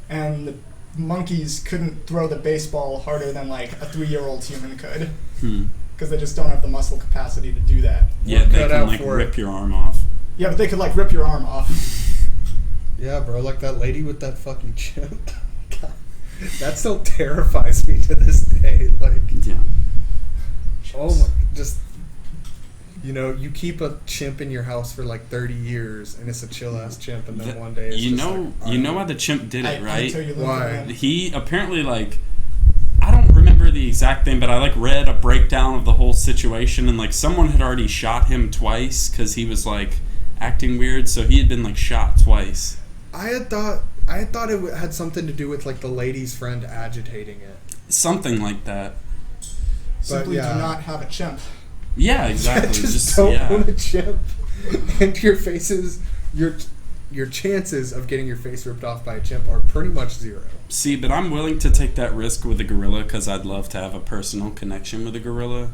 and the monkeys couldn't throw the baseball harder than like a 3-year-old human could because they just don't have the muscle capacity to do that. Yeah, We're they cut can out like for rip it. your arm off. Yeah, but they could like rip your arm off. yeah, bro, like that lady with that fucking chimp. God, that still terrifies me to this day. Like, Yeah. oh my, just you keep a chimp in your house for like 30 years, and it's a chill ass chimp, and then one day it's you just know like, you know why the chimp did it, right? Until you live Why? with them. He apparently like I don't remember the exact thing, but I like read a breakdown of the whole situation, and like someone had already shot him twice because he was like acting weird, so he had been like shot twice. I had thought it had something to do with like the lady's friend agitating it. Something like that. Simply yeah. do not have a chimp. Yeah, exactly. just don't yeah. own a chimp, and your chances of getting your face ripped off by a chimp are pretty much zero. See, but I'm willing to take that risk with a gorilla because I'd love to have a personal connection with a gorilla.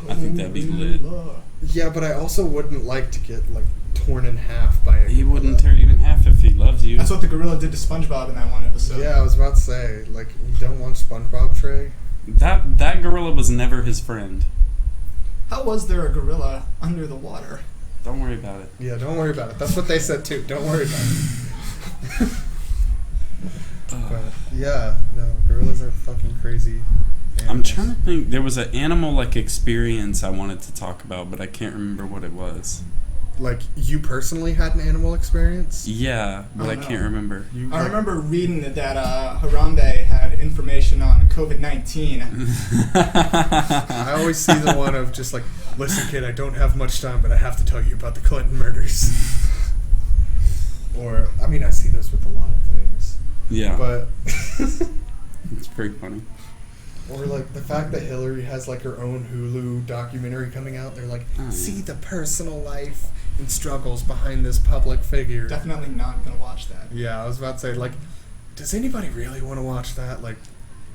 I think that'd be lit. Yeah, but I also wouldn't like to get like torn in half by a He gorilla. wouldn't tear you in half if he loves you. That's what the gorilla did to SpongeBob in that one episode. Yeah, I was about to say, like, you don't want SpongeBob, Trey? That gorilla was never his friend. How was there a gorilla under the water? Don't worry about it. Yeah, don't worry about it. That's what they said too. Don't worry about it. But yeah, no, gorillas are fucking crazy. I'm animals. trying to think. There was an animal like experience I wanted to talk about, but I can't remember what it was. Like, you personally had an animal experience? Yeah, but Oh, I no. can't remember. You, I remember reading that Harambe had information on COVID-19. I always see the one of just like, listen, kid, I don't have much time, but I have to tell you about the Clinton murders. Or, I mean, I see this with a lot of things. Yeah, But, it's pretty funny. or like the fact that Hillary has like her own Hulu documentary coming out. They're like, Oh, yeah. see the personal life and struggles behind this public figure. Definitely not gonna watch that. Yeah, I was about to say, like, does anybody really want to watch that? Like,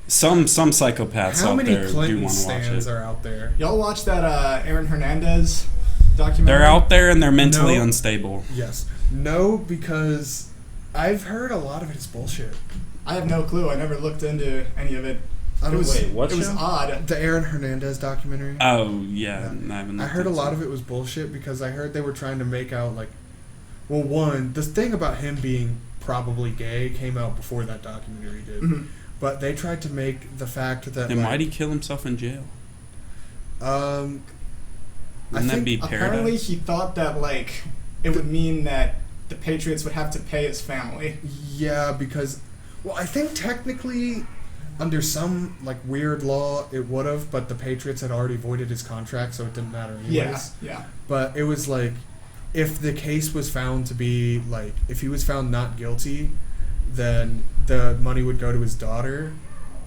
Some psychopaths how out many there do Clinton want to watch stands it. are out there? Y'all watch that Aaron Hernandez documentary? They're out there and they're mentally No. unstable. Yes. No, because I've heard a lot of it is bullshit. I have no clue. I never looked into any of it. I It don't was Wait, what it was show? odd. The Aaron Hernandez documentary. Oh yeah, Yeah. I haven't. I heard a lot of it was bullshit because I heard they were trying to make out like, well, one, the thing about him being probably gay came out before that documentary did, Mhm. but they tried to make the fact that Then like, why'd he kill himself in jail? I Wouldn't that think be Apparently, paradise? he thought that like it would mean that the Patriots would have to pay his family. yeah, because, well, I think technically under some like weird law it would have, but the Patriots had already voided his contract, so it didn't matter anyways. Yeah, yeah. But it was like, if the case was found to be like, if he was found not guilty, then the money would go to his daughter,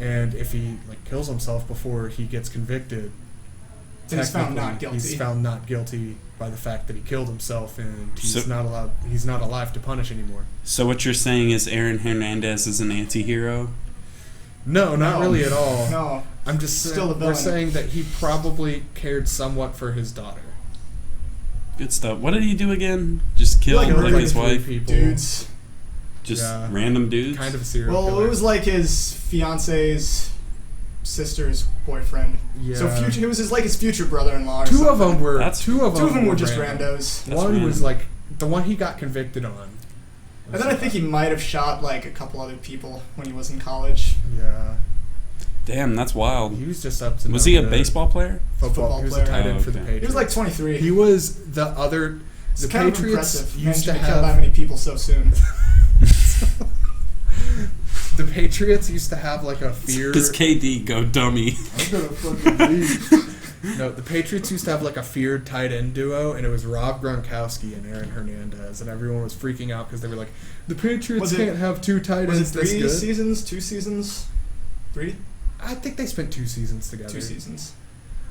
and if he like kills himself before he gets convicted, Then he's found technically not guilty. He's found not guilty by the fact that he killed himself, and he's So- not allowed. He's not alive to punish anymore. So what you're saying is Aaron Hernandez is an anti-hero? No, not No. really at all. No, I'm just Still a we're villain. saying that he probably cared somewhat for his daughter. Good stuff. What did he do again? Just kill Like like, murdered his three wife? people. dudes. Just Yeah. random dudes? Kind of a serial Well, killer. it was like his fiance's sister's boyfriend. Yeah. So future, it was his like his future brother-in-law. Or Two something. of them were. That's- Two of Two of them were were just random. randos. That's One was random. like the one he got convicted on. And then I think he might have shot like a couple other people when he was in college. Yeah. Damn, that's wild. He was just up to. Was no he a good. baseball player? Football. He was a player. tight end Oh, for the okay. Patriots. He was like 23. He was the other. It's The kind of Patriots impressive. used to Managing kill that have. many people so soon. The Patriots used to have like a fear. Because KD go dummy. I'm gonna fucking leave. No, the Patriots used to have like a feared tight end duo, and it was Rob Gronkowski and Aaron Hernandez, and everyone was freaking out because they were like, the Patriots can't have two tight ends this good. 3 seasons? 2 seasons? 3? I think they spent 2 seasons together. 2 seasons.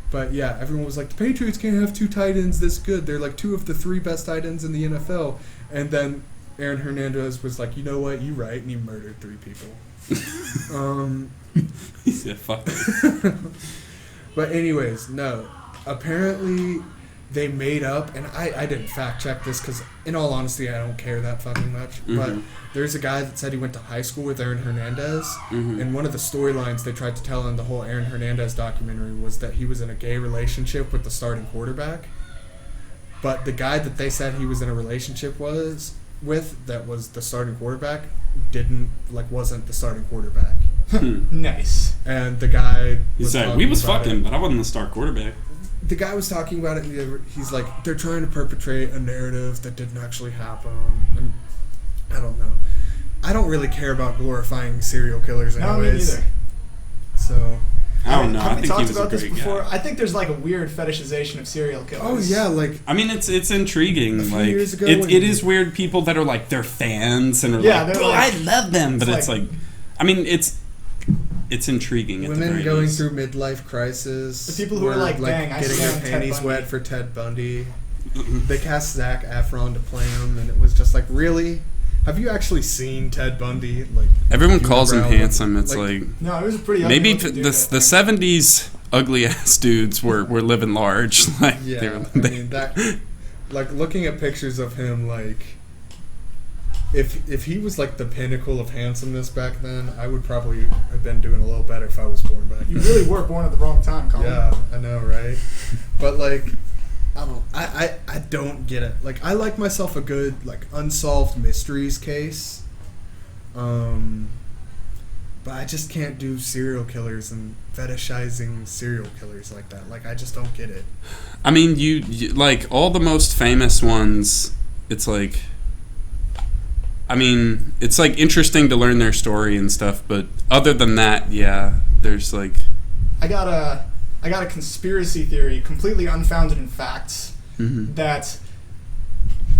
But yeah, everyone was like, the Patriots can't have 2 tight ends this good. They're like 2 of the 3 best tight ends in the NFL. And then Aaron Hernandez was like, you know what, you right, and he murdered 3 people. He said, fuck it. But anyways, no. Apparently, they made up, and I didn't fact check this because, in all honesty, I don't care that fucking much. Mm-hmm. But there's a guy that said he went to high school with Aaron Hernandez, and one of the storylines they tried to tell in the whole Aaron Hernandez documentary was that he was in a gay relationship with the starting quarterback. But the guy that they said he was in a relationship with that was the starting quarterback wasn't the starting quarterback. Nice. And the guy He's like, we was fucking, but I wasn't the star quarterback. The guy was talking about it, and he's like, they're trying to perpetrate a narrative that didn't actually happen. And I don't know. I don't really care about glorifying serial killers anyways. No, me neither. So I don't know. Have I we think he talked was about a this great before? guy. I think there's like a weird fetishization of serial killers. oh yeah, like I mean, it's intriguing. A few Like years ago it when- is weird people that are like they're fans and are Yeah, like, they're oh, like- I love them, but it's it's like, I mean, it's intriguing. At the women very going least. through midlife crisis. The people who were are like, dang, I getting stand their Ted panties Bundy. wet for Ted Bundy. They cast Zac Efron to play him, and it was just like, really? Have you actually seen Ted Bundy? Like Everyone unibrow calls him look- handsome. It's like No, it was a pretty ugly maybe looking dude, the I think. 70s ugly ass dudes were living large. Like yeah, they were, I mean that. Like looking at pictures of him, like if he was like the pinnacle of handsomeness back then, I would probably have been doing a little better if I was born back then. You really were born at the wrong time, Colin. Yeah, I know, right? But like, I don't get it. Like, I like myself a good like unsolved mysteries case, but I just can't do serial killers and fetishizing serial killers like that. Like, I just don't get it. I mean, you like all the most famous ones. It's like, I mean, it's like interesting to learn their story and stuff. But other than that, yeah, there's like, I got a conspiracy theory, completely unfounded in facts, that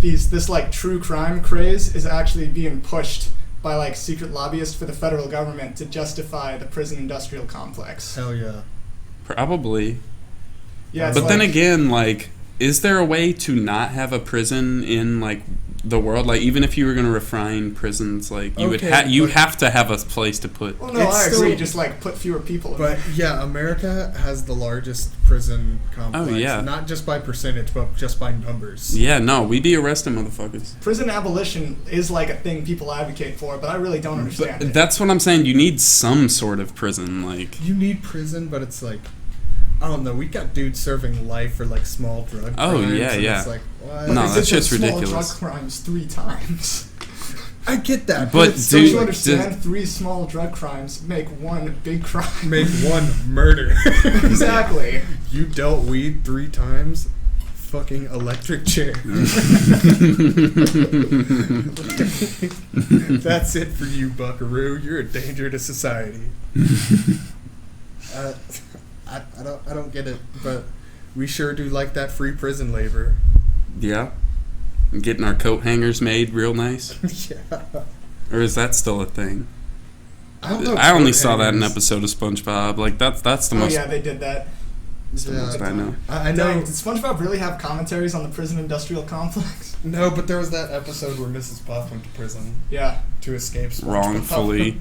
this like true crime craze is actually being pushed by like secret lobbyists for the federal government to justify the prison industrial complex. Hell yeah. probably. Yeah, it's But then like- again, like, is there a way to not have a prison in like the world? Like, even if you were going to refine prisons, like you Okay, would you but- have to have a place to put. well, no, It's I agree. still- Just like put fewer people in But there. yeah, America has the largest prison complex. Oh, yeah. Not just by percentage, but just by numbers. Yeah, no, we be arresting motherfuckers. Prison abolition is like a thing people advocate for, but I really don't understand But it. that's what I'm saying. You need some sort of prison, like. You need prison, but it's like, I don't know. We got dudes serving life for like small drug Oh, crimes. yeah, and yeah. It's like, what? No, They that did shit's those small ridiculous. drug crimes 3 times. I get that, But it's Don't dude, you like, understand? 3 small drug crimes make 1 big crime. make one murder. Exactly. You dealt weed 3 times. Fucking electric chair. That's it for you, Buckaroo. You're a danger to society. I don't get it, but we sure do like that free prison labor. Yeah. Getting our coat hangers made real nice. Yeah. Or is that still a thing? I don't know. I only coat saw that in an hangers. episode of SpongeBob. Like, that's the Oh most. yeah, they did that. That's the Yeah. most I know. I Dang, know. did SpongeBob really have commentaries on the prison industrial complex? No, but there was that episode where Mrs. Puff went to prison Yeah. to escape SpongeBob. Wrongfully,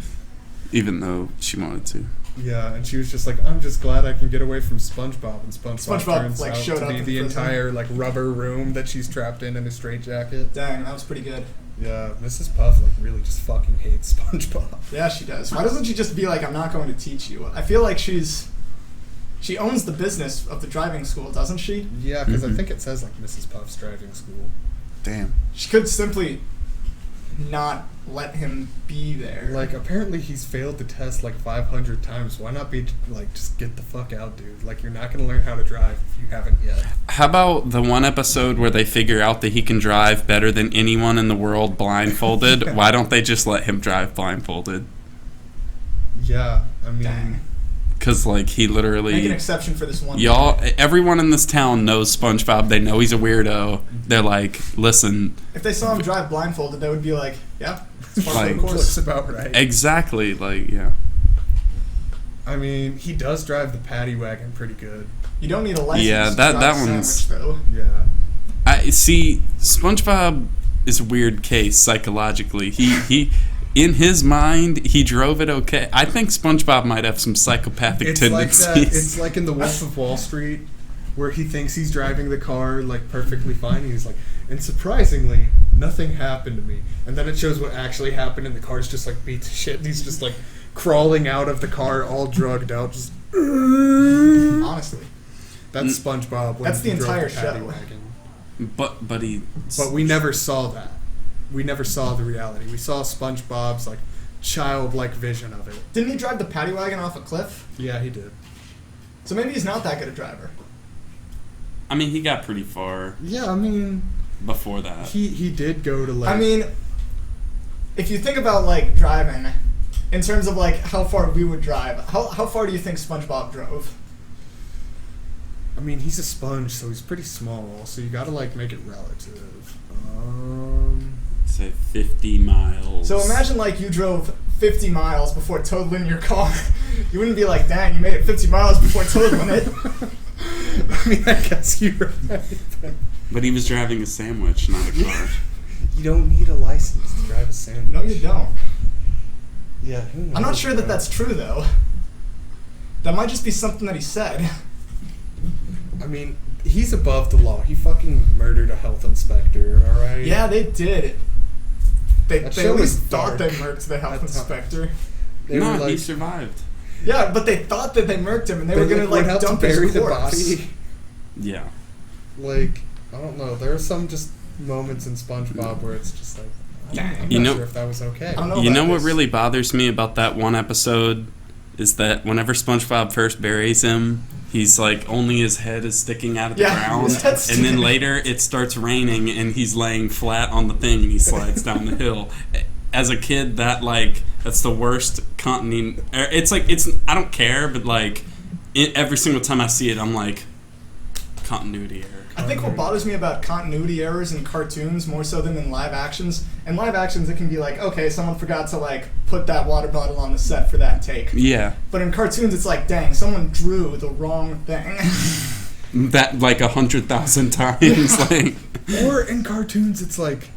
even though she wanted to. Yeah, and she was just like, I'm just glad I can get away from SpongeBob. And SpongeBob SpongeBob, turns like, out showed to up be in the prison. entire like rubber room that she's trapped in a straitjacket. Dang, that was pretty good. Yeah, Mrs. Puff like really just fucking hates SpongeBob. Yeah, she does. Why doesn't she just be like, I'm not going to teach you? I feel like she owns the business of the driving school, doesn't she? Yeah, because I Mhm. think it says like Mrs. Puff's driving school. Damn. She could simply not let him be there. Like apparently he's failed the test like 500 times. Why not be like just get the fuck out, dude? Like you're not gonna learn how to drive if you haven't yet. How about the one episode where they figure out that he can drive better than anyone in the world blindfolded? Why don't they just let him drive blindfolded? Yeah, I mean, Dang. Because, like, he literally... Make an exception for this one. Everyone in this town knows SpongeBob. They know he's a weirdo. They're like, listen... If they saw him drive blindfolded, they would be like, yeah, it's part Like, of the course. Looks about right. Exactly, like, yeah. I mean, he does drive the paddy wagon pretty good. You don't need a license Yeah, to that drive a one's- sandwich, though. Yeah. I see. SpongeBob is a weird case psychologically. He in his mind, he drove it okay. I think SpongeBob might have some psychopathic It's like tendencies. that. It's like in The Wolf of Wall Street, where he thinks he's driving the car like perfectly fine. And he's like, and surprisingly, nothing happened to me. And then it shows what actually happened, and the car's just like beat to shit. And he's just like crawling out of the car, all drugged out, just. Honestly. That's SpongeBob. When That's the he drove entire paddy show. wagon. but We never saw that. We never saw the reality. We saw SpongeBob's like childlike vision of it. Didn't he drive the paddy wagon off a cliff? Yeah, he did. So maybe he's not that good a driver. I mean, he got pretty far Yeah, I mean, before that. he did go to like. I mean, if you think about like driving, in terms of like how far we would drive, how far do you think SpongeBob drove? I mean, he's a sponge, so he's pretty small. So you gotta like make it relative. Say 50 miles. So imagine like you drove 50 miles before totaling your car. You wouldn't be like, dang, you made it 50 miles before totaling it. I mean, I guess you're right. But he was driving a sandwich, not a car. You don't need a license to drive a sandwich. No, you don't. Yeah, who knows, I'm not sure that bro? that's true though. That might just be something that he said. I mean, he's above the law. He fucking murdered a health inspector. All right. Yeah, they did. They That at show least was thought they dark. murked the health That's how- inspector. They No, were like, he survived. Yeah, but they thought that they murked him and they were gonna went like out to dump bury his the corpse. body. Yeah. Like, I don't know. There are some just moments in SpongeBob where it's just like, I'm You not know- sure if that was okay. I don't know. You know about what this. really bothers me about that one episode is that whenever SpongeBob first buries him, he's like only his head is sticking out of the Yeah, ground, his head's and then sticking. later it starts raining and he's laying flat on the thing and he slides down the hill. As a kid, that's the worst continuity. It's like I don't care, but like every single time I see it, I'm like continuity error. I think what bothers me about continuity errors in cartoons more so than in live actions, in live actions it can be like, okay, someone forgot to like put that water bottle on the set for that take. Yeah, But in cartoons it's like, dang, someone drew the wrong thing. that like 100,000 times. Like, Or in cartoons, it's like,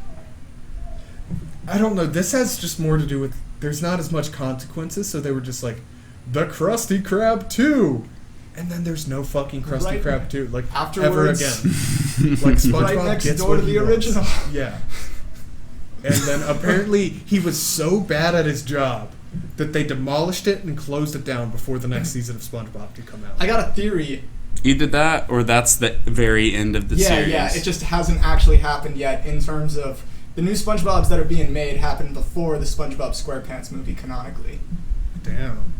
I don't know. This has just more to do with there's not as much consequences, so they were just like, the Krusty Krab 2. And then there's no fucking Krusty Right. Krab 2. Like, Afterwards. ever again. Like, SpongeBob Right next gets door what to he the wants. original. Yeah. And then apparently he was so bad at his job that they demolished it and closed it down before the next season of SpongeBob could come out. I got a theory. either that or that's the very end of the series. Yeah, it just hasn't actually happened yet in terms of the new SpongeBobs that are being made happened before the SpongeBob SquarePants movie canonically. Damn.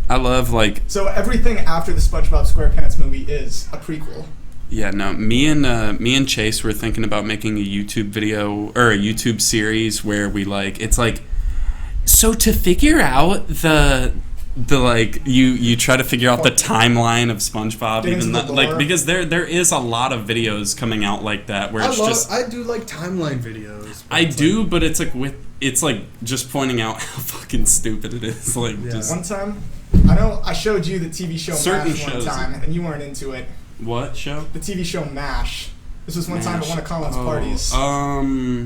I love like So everything after the SpongeBob SquarePants movie is a prequel. yeah, no. Me and Chase were thinking about making a YouTube video or a YouTube series where we like it's like so to figure out the like you try to figure out the timeline of SpongeBob Get even into that, the like lore. because there is a lot of videos coming out like that where it's just I do like timeline videos. but I it's do, like- but it's like just pointing out how fucking stupid it is. Like Yeah. just One time, I know I showed you the TV show Certain MASH one shows. time, and you weren't into it. what show? The TV show MASH. This was one time at one of Colin's Oh, parties.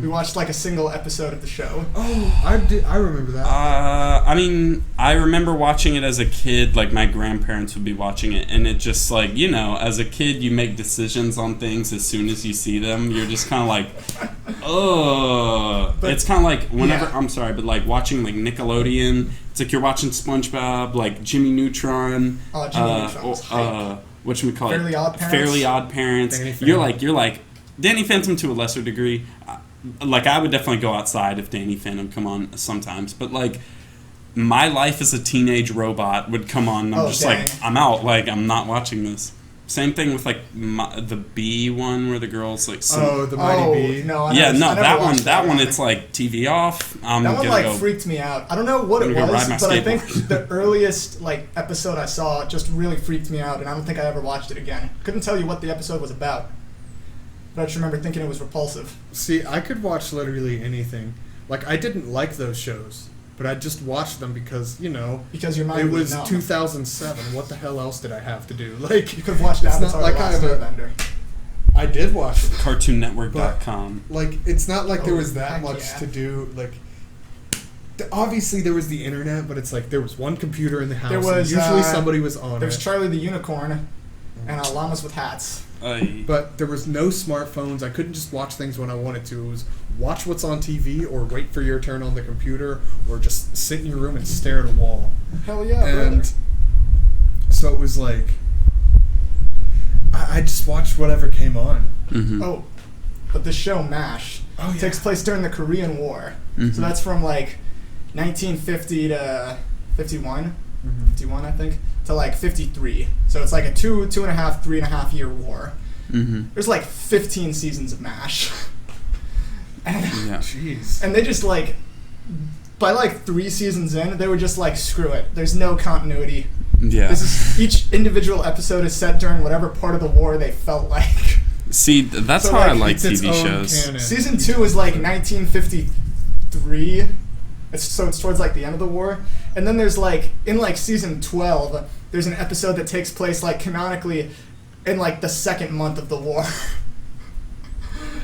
We watched like a single episode of the show. Oh, I remember that. I mean, I remember watching it as a kid. Like my grandparents would be watching it, and it just like as a kid, you make decisions on things as soon as you see them. You're just kind of like, ugh. But- It's kind of like whenever Yeah. I'm sorry, but like watching like Nickelodeon. It's like you're watching SpongeBob, like Jimmy Neutron. Oh, Jimmy Neutron was hype. Whatchamacallit? Fairly Odd Parents? Fairly Odd Parents. Danny You're Phantom. like Danny Phantom to a lesser degree. Like I would definitely go outside if Danny Phantom come on sometimes, but like My Life as a Teenage Robot would come on and I'm Oh, just dang. like I'm out, like I'm not watching this. Same thing with like the bee one where the girls like. The Mighty Bee. No, that one. It's like TV off. That one like freaked me out. I don't know what it was, but I think the earliest like episode I saw just really freaked me out, and I don't think I ever watched it again. Couldn't tell you what the episode was about, but I just remember thinking it was repulsive. See, I could watch literally anything. Like, I didn't like those shows, but I just watched them because, Because your mind it was numb. 2007. What the hell else did I have to do? Like, you could have watched Avatar: not like The Last Airbender. I did watch it. CartoonNetwork.com. Like, it's not like there was that heck much yeah. to do. Like, obviously there was the internet, but it's like there was one computer in the house. There was, and usually somebody was on There's it. Charlie the Unicorn and llamas with hats. But there was no smartphones. I couldn't just watch things when I wanted to. It was watch what's on TV or wait for your turn on the computer or just sit in your room and stare at a wall. Hell yeah, And brother. so it was like I just watched whatever came on. Mm-hmm. Oh, but the show MASH takes place during the Korean War. Mm-hmm. So that's from like 1950 to 51. 51, I think, to like 53. So it's like a 2.5, 3.5 year war. Mm-hmm. There's like 15 seasons of MASH. And, Jeez. and they just like, by like 3 seasons in, they were just like, screw it. There's no continuity. Yeah. Each individual episode is set during whatever part of the war they felt like. See, that's So, how I like, like it's its TV own shows. canon. Season 2 is like 1953. So it's towards like the end of the war. And then there's like, in like season 12, there's an episode that takes place like canonically in like the second month of the war.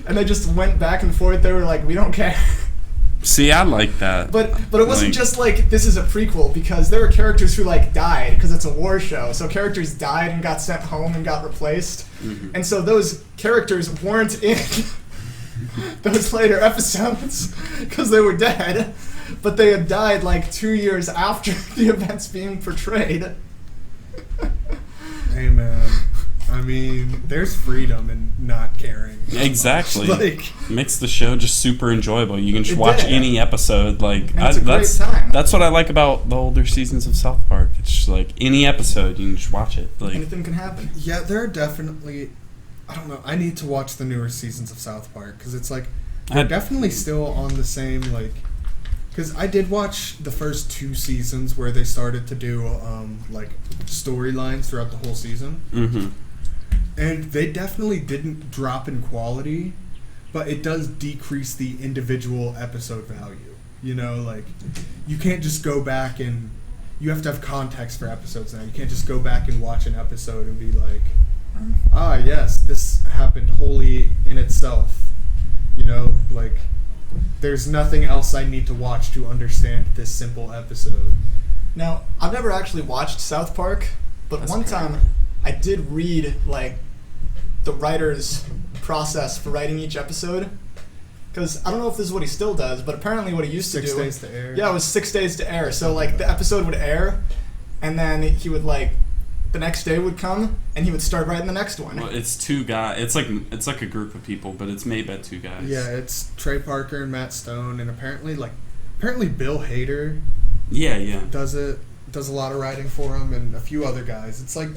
And they just went back and forth. They were like, we don't care. See, I like that. But it wasn't Like- just like, this is a prequel, because there were characters who like died, because it's a war show. So characters died and got sent home and got replaced. Mm-hmm. And so those characters weren't in those later episodes because they were dead. But they had died like 2 years after the events being portrayed. Hey man, I mean, there's freedom in not caring. Exactly. Like, Makes the show just super enjoyable. You can just It watch did. any episode. Like And it's a great that's time. that's what I like about the older seasons of South Park. It's just like any episode, you can just watch it. Like Anything can happen. yeah, there are definitely. I don't know. I need to watch the newer seasons of South Park because it's like they're definitely still on the same like. Because I did watch the first 2 seasons where they started to do like storylines throughout the whole season, mm-hmm. and they definitely didn't drop in quality, but it does decrease the individual episode value. Like you can't just go back and you have to have context for episodes now. You can't just go back and watch an episode and be like, ah, yes, this happened wholly in itself. Like. There's nothing else I need to watch to understand this simple episode. Now, I've never actually watched South Park, but That's one crazy. time I did read like the writer's process for writing each episode. Because I don't know if this is what he still does, but apparently what he used to do... 6 days to air. Yeah, it was 6 days to air. So like the episode would air, and then he would like... The next day would come, and he would start writing the next one. Well, it's 2 guys. It's like a group of people, but it's made by 2 guys. Yeah, it's Trey Parker and Matt Stone, and apparently Bill Hader Yeah. does a lot of writing for him, and a few other guys. It's like,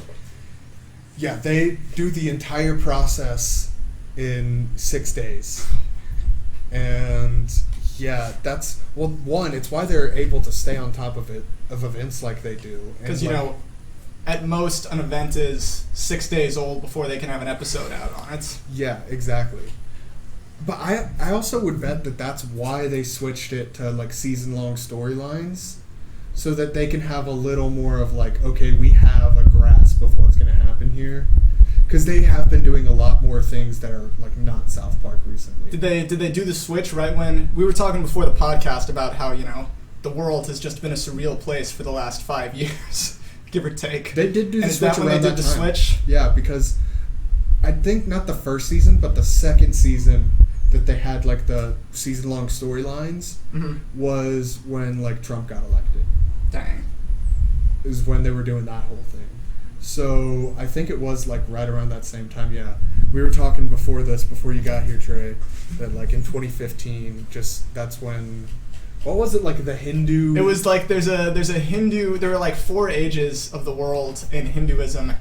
yeah, they do the entire process in 6 days, and yeah, that's one. It's why they're able to stay on top of events like they do, Because, and at most, an event is 6 days old before they can have an episode out on it. Yeah, exactly. But I also would bet that that's why they switched it to like season-long storylines, so that they can have a little more of like, okay, we have a grasp of what's going to happen here, because they have been doing a lot more things that are like not South Park recently. Did they do the switch right when we were talking before the podcast about how the world has just been a surreal place for the last 5 years, give or take? They did do the And is switch that when they around did that the time. switch? Yeah, because I think not the first season, but the second season that they had like the season-long storylines Mm-hmm. was when like Trump got elected. Dang. Is when they were doing that whole thing. So I think it was like right around that same time. Yeah, we were talking before you got here, Trey, that like in 2015, just that's when. What was it, like the Hindu? It was like there's a Hindu. There were like 4 ages of the world in Hinduism,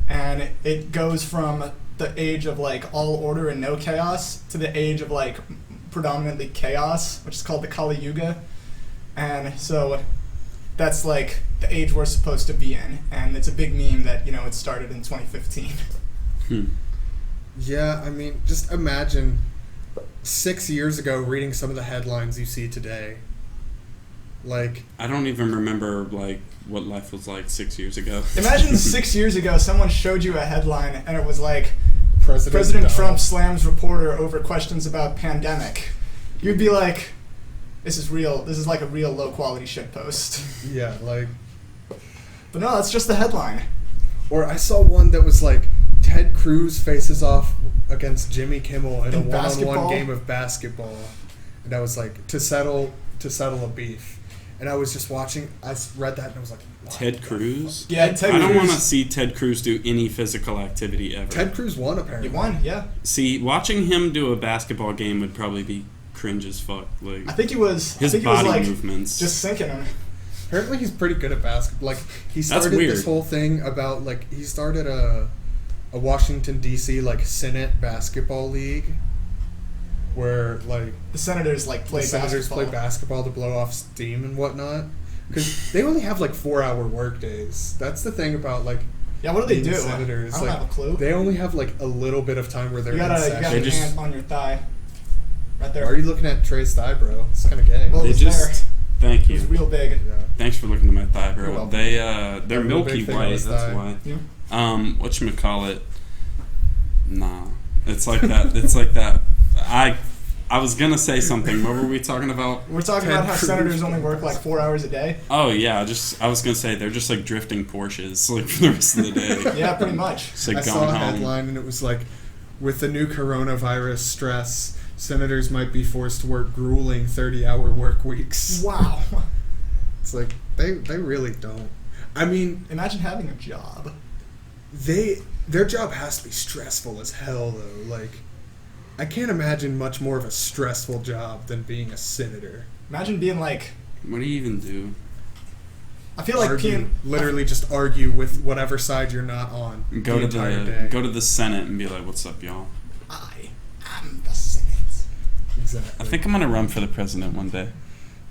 and it goes from the age of like all order and no chaos to the age of like predominantly chaos, which is called the Kali Yuga. And so that's like the age we're supposed to be in, and it's a big meme that, you know, it started in 2015. Yeah, I mean, just imagine 6 years ago reading some of the headlines you see today. Like, I don't even remember like what life was like 6 years ago. Imagine 6 years ago someone showed you a headline and it was like, President President Donald. Trump slams reporter over questions about pandemic. You'd be like, this is real. This is like a real low quality shit post. Yeah, like... But no, that's just the headline. Or I saw one that was like, Ted Cruz faces off against Jimmy Kimmel in a In one-on-one basketball? game of basketball. And I was like, to settle a beef. And I was just watching, read that and I was like, what Ted the Cruz? fuck? Yeah, Ted I don't Cruz. want to see Ted Cruz do any physical activity ever. Ted Cruz won, apparently. He won, yeah. See, watching him do a basketball game would probably be cringe as fuck. Like I think he was. his I think he was body like movements. just sinking him. Apparently he's pretty good at basketball. Like, he That's started weird. this whole thing about, like, he started a Washington, D.C., like, Senate basketball league where, like, The Senators like play the senators basketball. play basketball to blow off steam and whatnot. Because they only have, like, 4-hour work days. That's the thing about, like, Yeah, what do they being do? senators. I don't like, have a clue. They only have, like, a little bit of time where they're You in got session. They your just- hand on your thigh, right there. Why are you looking at Trey's thigh, bro? It's kind of gay. Well, they it was just thank It was you. real big. yeah. Thanks for looking at my thigh, You're bro. welcome. They're A real milky big thing on white. his That's thigh. why. Yeah. Whatchamacallit? Nah, it's like that. It's like that. I was gonna say something. What were we talking about? We're talking Ted about how Cruz. senators only work like 4 hours a day. Oh yeah, I was gonna say they're just like drifting Porsches like for the rest of the day. Yeah, pretty much. It's like I going saw a home. headline and it was like, with the new coronavirus stress, senators might be forced to work grueling 30-hour work weeks. Wow. It's like, they really don't. I mean, Imagine having a job. their job has to be stressful as hell, though. Like, I can't imagine much more of a stressful job than being a senator. Imagine being like, What do you even do? I feel like being Literally just argue with whatever side you're not on Go the to entire day. go to the Senate and be like, "What's up, y'all?" I am the Senate. Exactly. I think I'm gonna run for the president one day.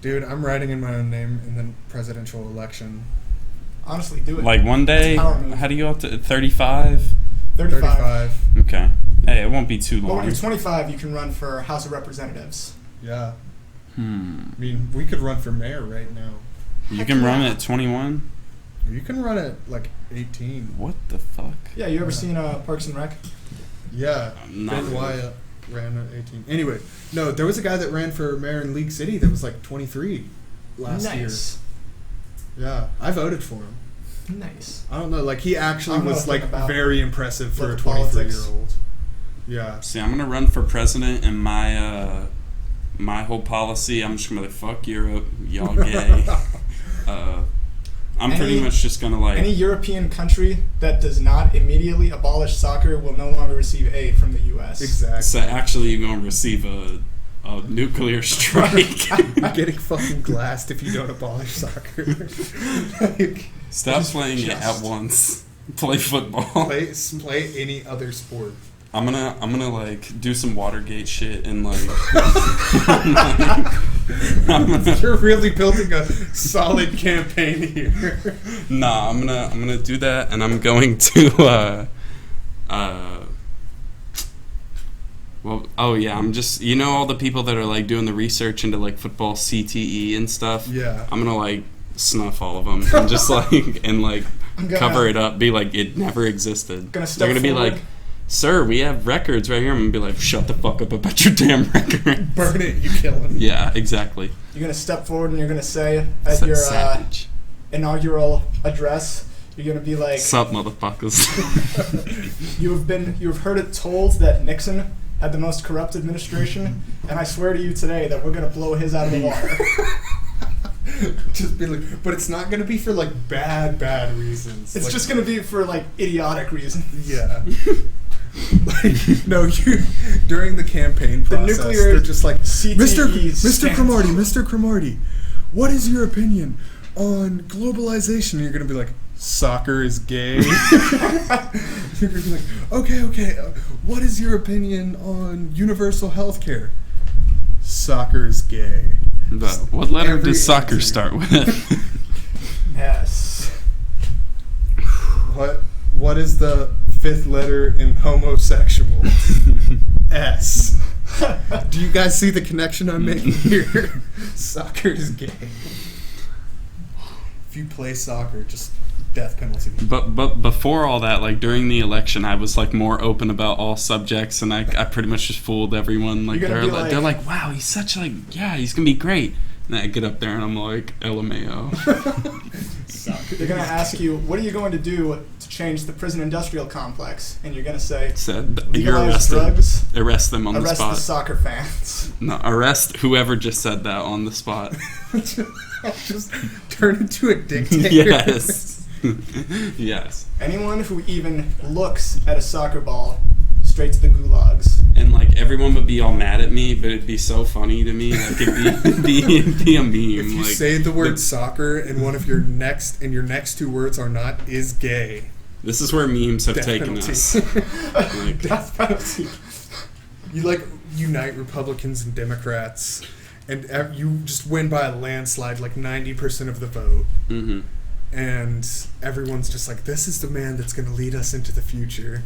Dude, I'm writing in my own name in the presidential election. Honestly, do it. Like one day, Power move. how do you go up to 35? 35. Okay. Hey, it won't be too But when long. you're 25, you can run for House of Representatives. Yeah. I Hmm. mean, we could run for mayor right now. You Heck can run yeah. at 21. You can run at like 18. What the fuck? Yeah, you ever Yeah. seen Parks and Rec? Yeah. Not Ben really. Wyatt ran at 18. Anyway, no, there was a guy that ran for mayor in League City that was like 23 last year. Nice. Yeah, I voted for him. Nice. I don't know, like he actually I don't know was a thing like about very impressive for a local politics. 23-year-old. Yeah. See, I'm gonna run for president, and my whole policy, I'm just gonna be like, fuck Europe, y'all gay. I'm pretty much just gonna like. Any European country that does not immediately abolish soccer will no longer receive aid from the U.S. Exactly. So actually, you're gonna receive a nuclear strike. You're getting fucking glassed if you don't abolish soccer. Like, Stop Just- playing it at once. Play football. play any other sport. I'm gonna like do some Watergate shit and like. I'm gonna, You're really building a solid campaign here. nah, I'm gonna do that, and I'm going to well, oh yeah, I'm just, you know, all the people that are like doing the research into like football CTE and stuff. Yeah. I'm gonna like snuff all of them and just like I'm gonna- cover it up, be like it never existed. Gonna They're step gonna be forward. like, "Sir, we have records right here." I'm gonna be like, "Shut the fuck up about your damn record." Burn it, you kill him. Yeah, exactly. You're gonna step forward and you're gonna say at Sa- your savage. inaugural address, you're gonna be like, Sup, motherfuckers. you have heard it told that Nixon had the most corrupt administration, and I swear to you today that we're gonna blow his out of the water. Just be like, but it's not gonna be for like bad reasons. It's Like, just gonna be for like idiotic reasons. yeah. Like, no, you during the campaign process, nuclear they're just like, CTE Mr. Cromartie, what is your opinion on globalization? And you're gonna be like, soccer is gay. You're like, okay. What is your opinion on universal health care? Soccer is gay. But what letter Every does soccer answer. start with? S. What is the fifth letter in homosexual? S. Do you guys see the connection I'm making here? Soccer is gay. If you play soccer, just death penalty. But before all that, like during the election, I was like more open about all subjects, and I pretty much just fooled everyone. Like You're gonna be they're like, wow, he's such like, yeah, he's gonna be great. And I get up there and I'm like, LMAO. They're going to ask you, what are you going to do to change the prison industrial complex? And you're going to say, Said you're legalize arrested. drugs, Arrest them on the arrest spot. the soccer fans. No, arrest whoever just said that on the spot. Just turn into a dictator. Yes. Yes. Anyone who even looks at a soccer ball, straight to the gulags. And like everyone would be all mad at me, but it'd be so funny to me. Like it'd be a meme. If you like, say the word soccer and one of your next two words are not is gay. this is where memes have Death taken penalty. us. Like, Death penalty. You like unite Republicans and Democrats, and you just win by a landslide, like 90% of the vote. mm-hmm. And everyone's just like, this is the man that's going to lead us into the future.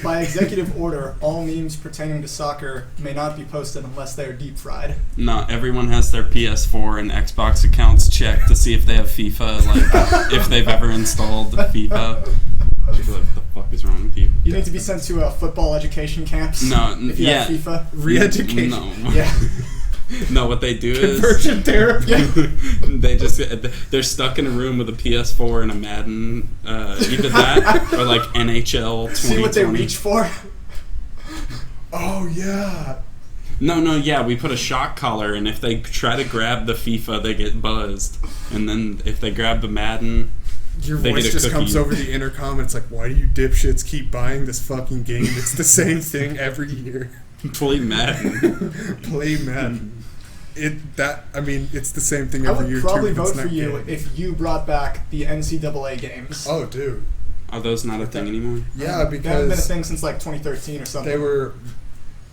By executive order, all memes pertaining to soccer may not be posted unless they are deep fried. No, everyone has their PS4 and Xbox accounts checked to see if they have FIFA, like if they've ever installed FIFA. What the fuck is wrong with you? You need to be sent to football education camps. No, if you yeah. have FIFA. Re-education. No. Yeah. No, what they do is Conversion therapy. they're stuck in a room with a PS4 and a Madden, either that or like NHL 2020. See what they reach for. Oh, yeah. No, yeah, we put a shock collar, and if they try to grab the FIFA, they get buzzed, and then if they grab the Madden, Your they voice get a just cookie. comes over the intercom, and it's like, why do you dipshits keep buying this fucking game? It's the same thing every year. play Madden. Play Madden. It's the same thing I every year. would probably too, but it's vote for not you gay. if you brought back the NCAA games. Oh, dude. Are those not a thing anymore? Yeah, They haven't been a because thing since like 2013 or something. they were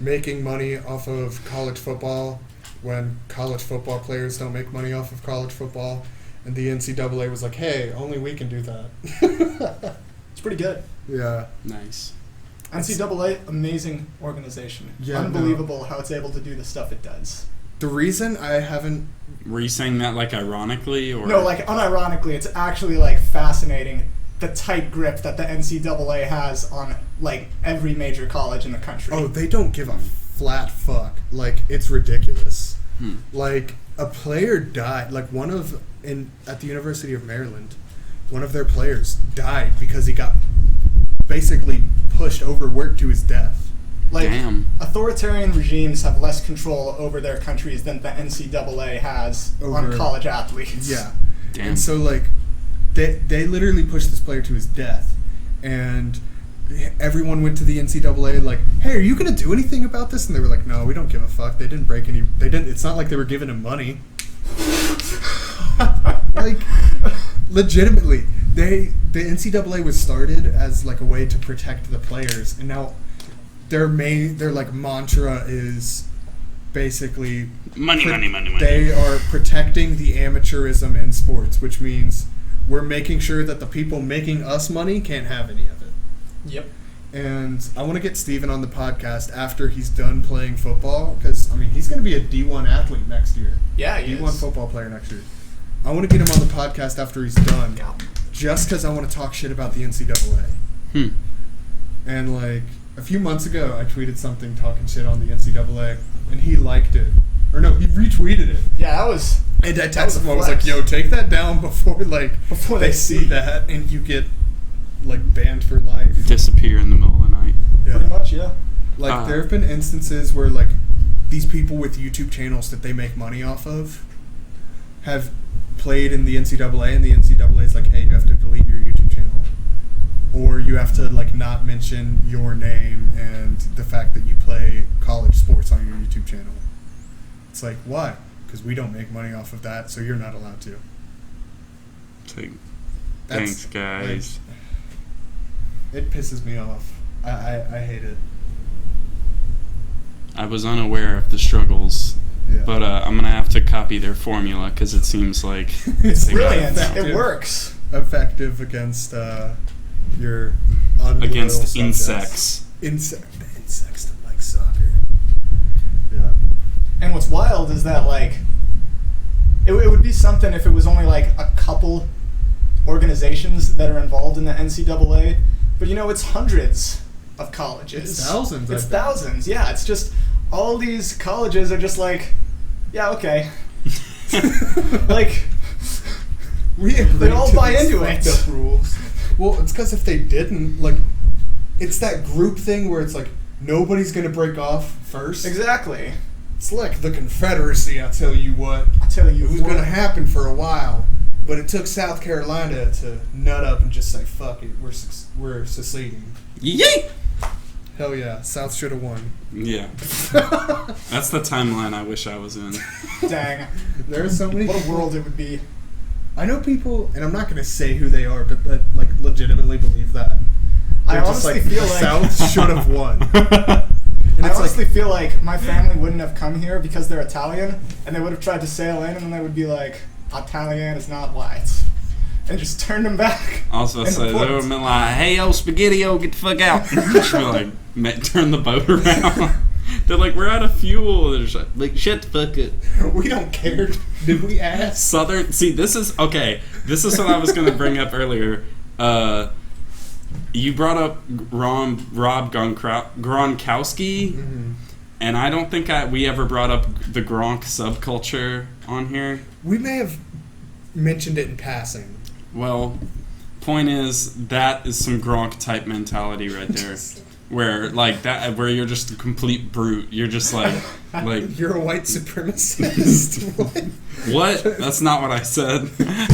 making money off of college football when college football players don't make money off of college football. And the NCAA was like, hey, only we can do that. It's pretty good. Yeah. Nice. NCAA, amazing organization. Yeah, Unbelievable how it's able to do the stuff it does. The reason I haven't... Were you saying that like ironically, or No, like unironically, it's actually like fascinating the tight grip that the NCAA has on like every major college in the country. Oh, they don't give a flat fuck. Like, it's ridiculous. Like, a player died. Like, at the University of Maryland, one of their players died because he got basically pushed overworked to his death. Like, Damn. authoritarian regimes have less control over their countries than the NCAA has on Over- college athletes. Yeah. Damn. And so, like, they literally pushed this player to his death. And everyone went to the NCAA like, hey, are you going to do anything about this? And they were like, no, we don't give a fuck. They didn't break any... It's not like they were giving him money. Like, legitimately, the NCAA was started as, like, a way to protect the players. And now their like, mantra is basically... money. They are protecting the amateurism in sports, which means we're making sure that the people making us money can't have any of it. Yep. And I want to get Steven on the podcast after he's done playing football, because, I mean, he's going to be a D1 athlete next year. Yeah, he D1 is. football player next year. I want to get him on the podcast after he's done, just because I want to talk shit about the NCAA. And, like, a few months ago, I tweeted something talking shit on the NCAA, and he liked it. Or no, he retweeted it. Yeah, that was... And I That was texted a him, I was flex. like, yo, take that down before they see see. that, and you get, like, banned for life. Disappear in the middle of the night. Pretty much, yeah. Like, there have been instances where, like, these people with YouTube channels that they make money off of have played in the NCAA, and the NCAA is like, hey, you have to delete your YouTube channel. Or you have to, like, not mention your name and the fact that you play college sports on your YouTube channel. It's like, why? Because we don't make money off of that, so you're not allowed to. It's like, Thanks, guys. It pisses me off. I hate it. I was unaware of the struggles, Yeah. but I'm gonna have to copy their formula because it seems like It's they got brilliant. effective. It works. Effective against your unloyal against subjects. insects. Insects that like soccer. Yeah. And what's wild is that, like, it would be something if it was only, like, a couple organizations that are involved in the NCAA. But, you know, it's hundreds of colleges. It's thousands, I It's think. thousands, yeah. It's just, all these colleges are just like, yeah, okay. Like, We agree They all to buy these into fucked it. up rules. Well, it's because if they didn't, like, it's that group thing where it's like nobody's gonna break off first. exactly. It's like the Confederacy. I tell you what, I tell you it was what. gonna happen for a while, but it took South Carolina to nut up and just say, "Fuck it, we're seceding." Yay! Hell yeah, South should have won. Yeah. That's the timeline I wish I was in. Dang. There are so many. What a world it would be. I know people, and I'm not gonna say who they are, but that like legitimately believe that. I They're just honestly feel the like South should have won. And I it's honestly like, feel like my family wouldn't have come here because they're Italian, and they would have tried to sail in, and then they would be like, "Italian is not white," and just turned them back. Also in the say they port. would have been like, "Hey, yo, Spaghetti-O, get the fuck out!" Just be like, turn the boat around. They're like, "We're out of fuel." They're just like, "Shut the fuck up." we don't care. Did we ask? Southern. See, this is okay. This is what I was gonna bring up earlier. You brought up Rob Gronkowski, Mm-hmm. and I don't think we ever brought up the Gronk subculture on here. We may have mentioned it in passing. Well, point is that is some Gronk type mentality right there, where like that, where you're just a complete brute. You're just like You're a white supremacist. what? That's not what I said.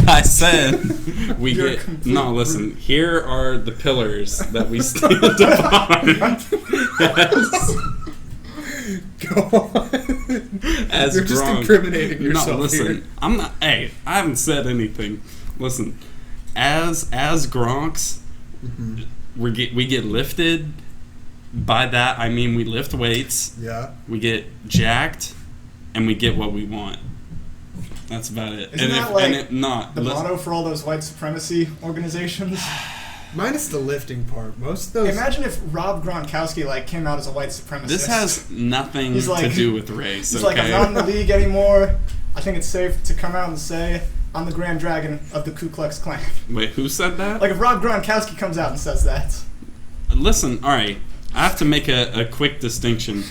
I said we You're a get complete no. Listen, here are the pillars that we stand upon. Go on. As You're just Gronk. incriminating yourself No, listen. here. I'm not. Hey, I haven't said anything. Listen, as Gronks, we get lifted. By that I mean we lift weights. Yeah. We get jacked, and we get what we want. That's about it. Isn't that like if not the motto for all those white supremacy organizations? Minus the lifting part. Most of those. Imagine if Rob Gronkowski like came out as a white supremacist. this has nothing He's like- to do with race. He's Okay. like, I'm not in the league anymore. I think it's safe to come out and say I'm the Grand Dragon of the Ku Klux Klan. Wait, who said that? Like if Rob Gronkowski comes out and says that. Listen, all right. I have to make a quick distinction.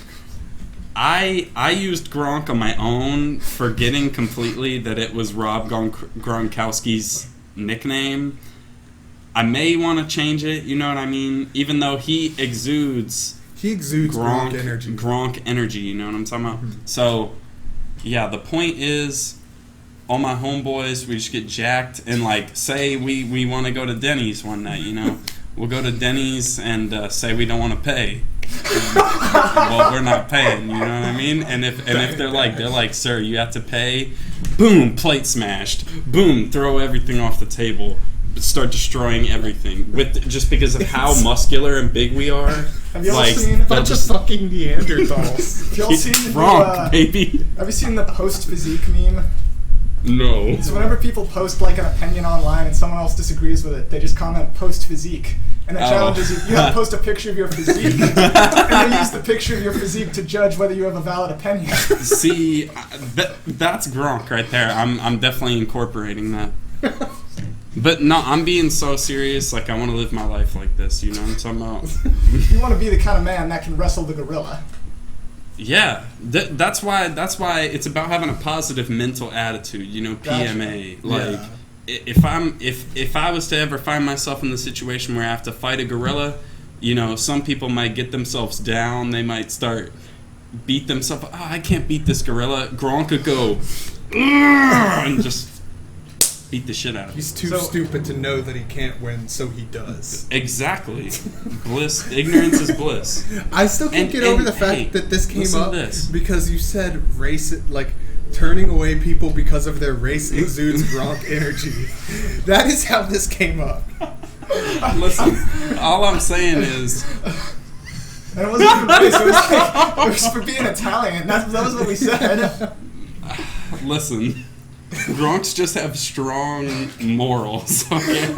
I used Gronk on my own, forgetting completely that it was Rob Gronkowski's nickname. I may want to change it, you know what I mean? Even though he exudes Gronk energy. Gronk energy, you know what I'm talking about? So, yeah, the point is, all my homeboys, we just get jacked and, like, say we want to go to Denny's one night, you know? We'll go to Denny's and say we don't want to pay. Well, we're not paying, you know what I mean? And if they're like, sir, you have to pay. Boom, plate smashed. Boom, throw everything off the table. Start destroying everything just because of how muscular and big we are. Have you all like, seen they'll Bunch just of fucking Neanderthals. Have you all seen the Gronk, baby. Have you seen the post physique meme? No. So whenever people post like an opinion online and someone else disagrees with it, they just comment post physique. And the challenge is you have to post a picture of your physique and they use the picture of your physique to judge whether you have a valid opinion. See, that's Gronk right there. I'm definitely incorporating that. But no, I'm being so serious. Like, I want to live my life like this. You know what I'm talking about? You want to be the kind of man that can wrestle the gorilla. Yeah, that's why it's about having a positive mental attitude. You know, PMA. Gotcha. Like, Yeah. if I was to ever find myself in the situation where I have to fight a gorilla, you know, some people might get themselves down. They might start beat themselves. Oh, I can't beat this gorilla. Gronk could go and just beat the shit out of him. He's too stupid to know that he can't win, so he does. Exactly. Bliss. Ignorance is bliss. I still can't And- get over and, the fact hey, that this came listen up to this. because you said race, like turning away people because of their race exudes Gronk energy. That is how this came up. Listen, all I'm saying is... And it wasn't even race, it was for being Italian. That was what we said. Listen, Gronks just have strong morals, okay?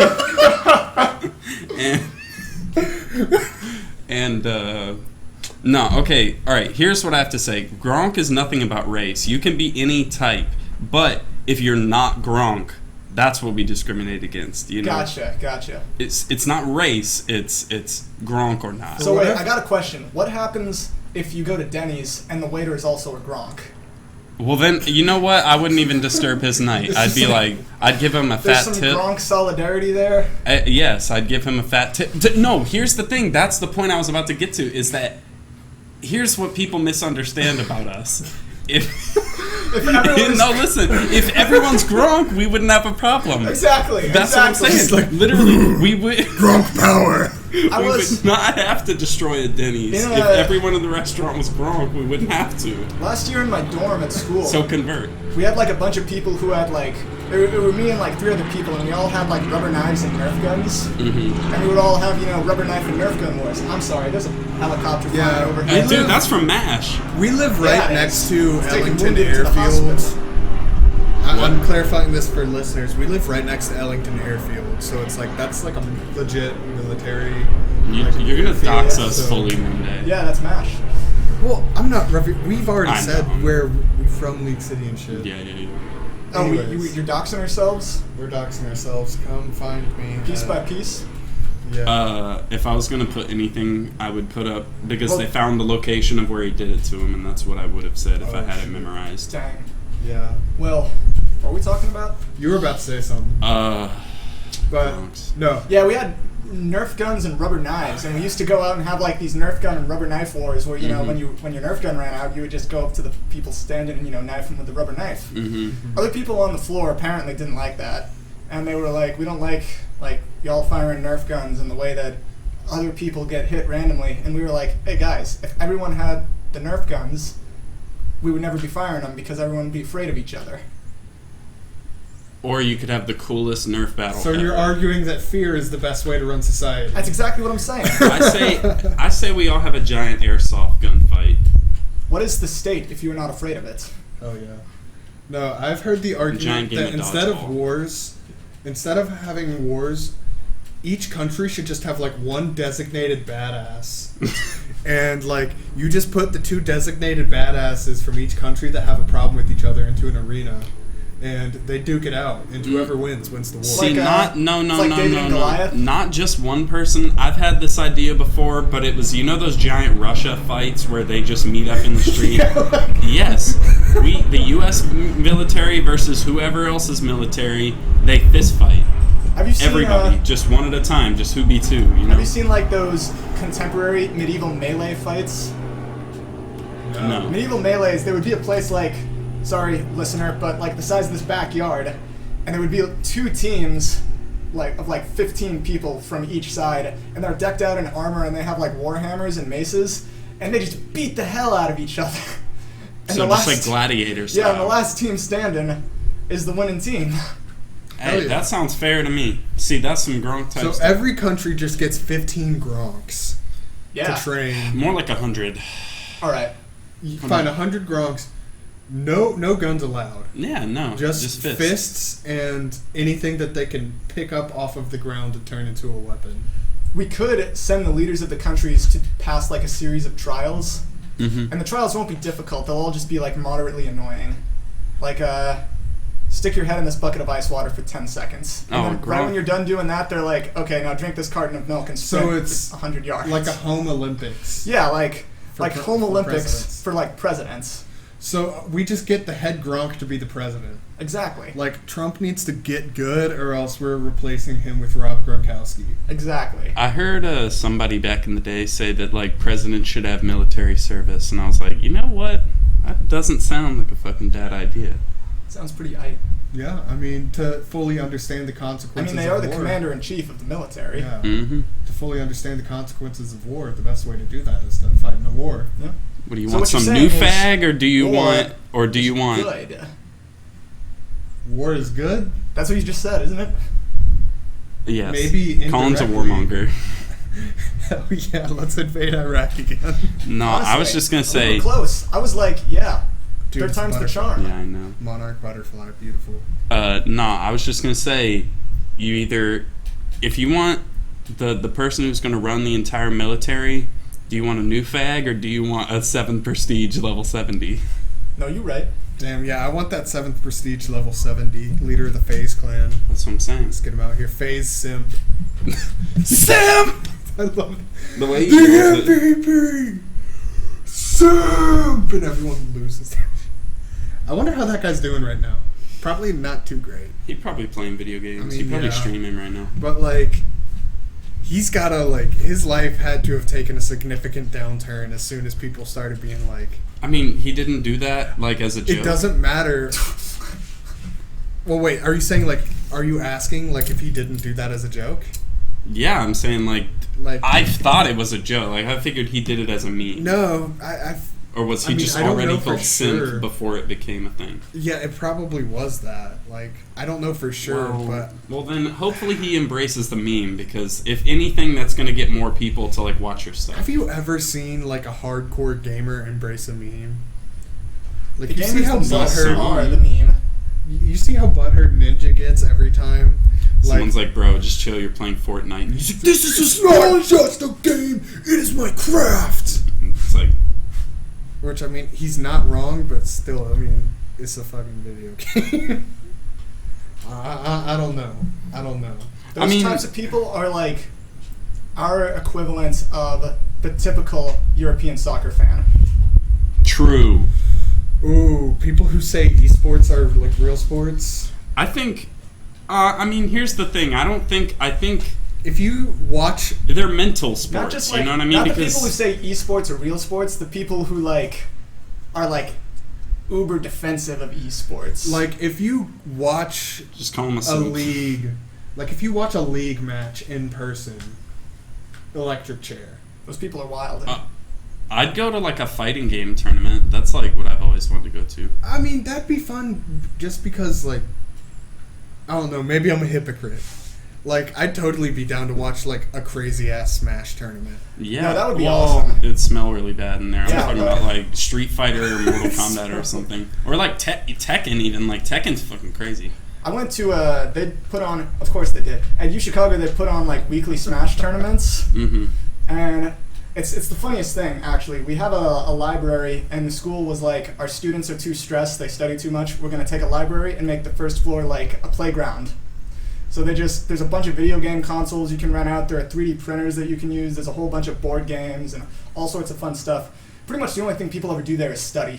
No, okay, alright, here's what I have to say. Gronk is nothing about race. You can be any type, but if you're not Gronk, that's what we discriminate against, you know? Gotcha. It's not race, it's Gronk or not. So wait, I got a question. What happens if you go to Denny's and the waiter is also a Gronk? Well then, you know what? I wouldn't even disturb his night. I'd be like, I'd give him a fat tip. There's some Gronk solidarity there? Yes, I'd give him a fat tip. No, here's the thing. That's the point I was about to get to, is that here's what people misunderstand about us. If everyone's Gronk, we wouldn't have a problem. Exactly. That's what I'm saying. Like, literally, we would Gronk power. We would not have to destroy a Denny's. If everyone in the restaurant was Gronk, we wouldn't have to. Last year in my dorm at school, so convert. We had like a bunch of people who had like, it were me and like 3 other people, and we all had like rubber knives and Nerf guns. Mm-hmm. And we would all have, rubber knife and Nerf gun wars. I'm sorry, there's a helicopter flying over here. Dude, that's from MASH. We live right next to Ellington Airfield. I'm clarifying this for listeners. We live right next to Ellington Airfield, so it's like that's like a legit military. You're gonna dox us fully one day. Yeah, that's MASH. Well, I'm not. We've already said where we're from, League City and shit. Yeah. Oh, you're doxing ourselves? We're doxing ourselves. Come find me. Piece by piece? Yeah. If I was going to put anything, I would put up, because they found the location of where he did it to him, and that's what I would have said if I had it memorized. Dang. Yeah. Well, what are we talking about? You were about to say something. But, no. Yeah, we had Nerf guns and rubber knives, and we used to go out and have like these Nerf gun and rubber knife wars where, when your Nerf gun ran out, you would just go up to the people standing and, knife them with the rubber knife. Mm-hmm. Other people on the floor apparently didn't like that, and they were like, we don't like y'all firing Nerf guns in the way that other people get hit randomly. And we were like, hey guys, if everyone had the Nerf guns, we would never be firing them because everyone would be afraid of each other. Or you could have the coolest Nerf battle. So you're arguing that fear is the best way to run society. That's exactly what I'm saying. I say we all have a giant airsoft gunfight. What is the state if you are not afraid of it? Oh yeah. No, I've heard the argument that instead of having wars, each country should just have like one designated badass. And like you just put the 2 designated badasses from each country that have a problem with each other into an arena. And they duke it out, and whoever wins the war. See, David and Goliath? Not just one person. I've had this idea before, but it was, those giant Russia fights where they just meet up in the street? Yes. The U.S. military versus whoever else's military, they fist fight. Have you seen, everybody, just one at a time, just who be two, Have you seen, like, those contemporary medieval melee fights? No. Medieval melees, there would be a place like... Sorry, listener, but like the size of this backyard, and there would be 2 teams, of 15 people from each side, and they're decked out in armor, and they have like war hammers and maces, and they just beat the hell out of each other. And so just like gladiators. Yeah, and the last team standing is the winning team. Hey, that sounds fair to me. See, that's some Gronk type stuff. Every country just gets 15 Gronks to train. More like 100. All right. You find 100 Gronks. No guns allowed. Yeah, no. Just fists and anything that they can pick up off of the ground to turn into a weapon. We could send the leaders of the countries to pass like a series of trials. Mm-hmm. And the trials won't be difficult. They'll all just be like moderately annoying. Like, stick your head in this bucket of ice water for 10 seconds. And then right when you're done doing that, they're like, okay, now drink this carton of milk and sprint it's 100 yards. Like a home Olympics. Yeah, home Olympics for like presidents. So we just get the head Gronk to be the president. Exactly. Like, Trump needs to get good, or else we're replacing him with Rob Gronkowski. Exactly. I heard somebody back in the day say that, like, presidents should have military service, and I was like, you know what? That doesn't sound like a fucking bad idea. Sounds pretty aight. Yeah, I mean, to fully understand the consequences of war. they are the commander-in-chief of the military. Yeah. Mm-hmm. To fully understand the consequences of war, the best way to do that is to fight in a war. Yeah. What do you want? Some new fag, or do you want Or do you want... Good. War is good? That's what you just said, isn't it? Yes. Maybe Colin's a indirectly. warmonger. Hell yeah, let's invade Iraq again. No, Honestly, I was just going to say... we were close. I was like, yeah. Dude, Third it's time's the butterfly. charm. Yeah, I know. Monarch butterfly, beautiful. No, I was just going to say, you either... If you want the person who's going to run the entire military, do you want a new fag or do you want a 7th prestige level 70? No, you're right. Damn, yeah, I want that 7th prestige level 70, leader of the FaZe clan. That's what I'm saying. Let's get him out here. FaZe simp. Simp! I love it. The way he The does it. MVP! Simp! And everyone loses. I wonder how that guy's doing right now. Probably not too great. He's probably playing video games. I mean, He's probably yeah. streaming right now. But, like, he's gotta, like, his life had to have taken a significant downturn as soon as people started being like... I mean, he didn't do that, like, as a joke. It doesn't matter. Well, wait, are you saying, like, are you asking, like, if he didn't do that as a joke? Yeah, I'm saying, like, Like, I thought it was a joke. Like, I figured he did it as a meme. no, Or was he I mean, just I don't already know for called simp sure. before it became a thing? yeah, it probably was that. Like, I don't know for sure, but Well, then hopefully he embraces the meme, because if anything, that's going to get more people to, like, watch your stuff. have you ever seen, like, a hardcore gamer embrace a meme? Like, The you see gamers how themselves butthurt are the meme. you see how butthurt Ninja gets every time. Someone's like, bro, just chill, you're playing Fortnite. And he's like, This is not just a game, it is my craft! it's like, Which, I mean, he's not wrong, but still, I mean, it's a fucking video game. I don't know. I don't know. Those types of people are like our equivalent of the typical European soccer fan. true. Ooh, people who say esports are, like, real sports. I think, I mean, here's the thing. I think If you watch... they're mental sports, Not just like, you know what I mean? not the people who say esports are real sports, the people who like are like uber defensive of esports. Like, if you watch just call them a a simp. league... Like, if you watch a league match in person, electric chair. those people are wild. I'd go to, like, a fighting game tournament. That's, like, what I've always wanted to go to. I mean, that'd be fun just because, like... I don't know, maybe I'm a hypocrite. Like, I'd totally be down to watch, like, a crazy-ass Smash tournament. Yeah, No, that would be well, awesome. It'd smell really bad in there. I'm Yeah. talking about, like, Street Fighter or Mortal Kombat or something. Or, like, Tekken even. Like, Tekken's fucking crazy. I went to they put on, of course they did, at U Chicago they put on like weekly Smash tournaments, Mm-hmm. and it's the funniest thing actually. We have a library, and the school was like, our students are too stressed, they study too much, we're gonna take a library and make the first floor like a playground. So there's a bunch of video game consoles you can rent out, there are 3D printers that you can use, there's a whole bunch of board games and all sorts of fun stuff. Pretty much the only thing people ever do there is study.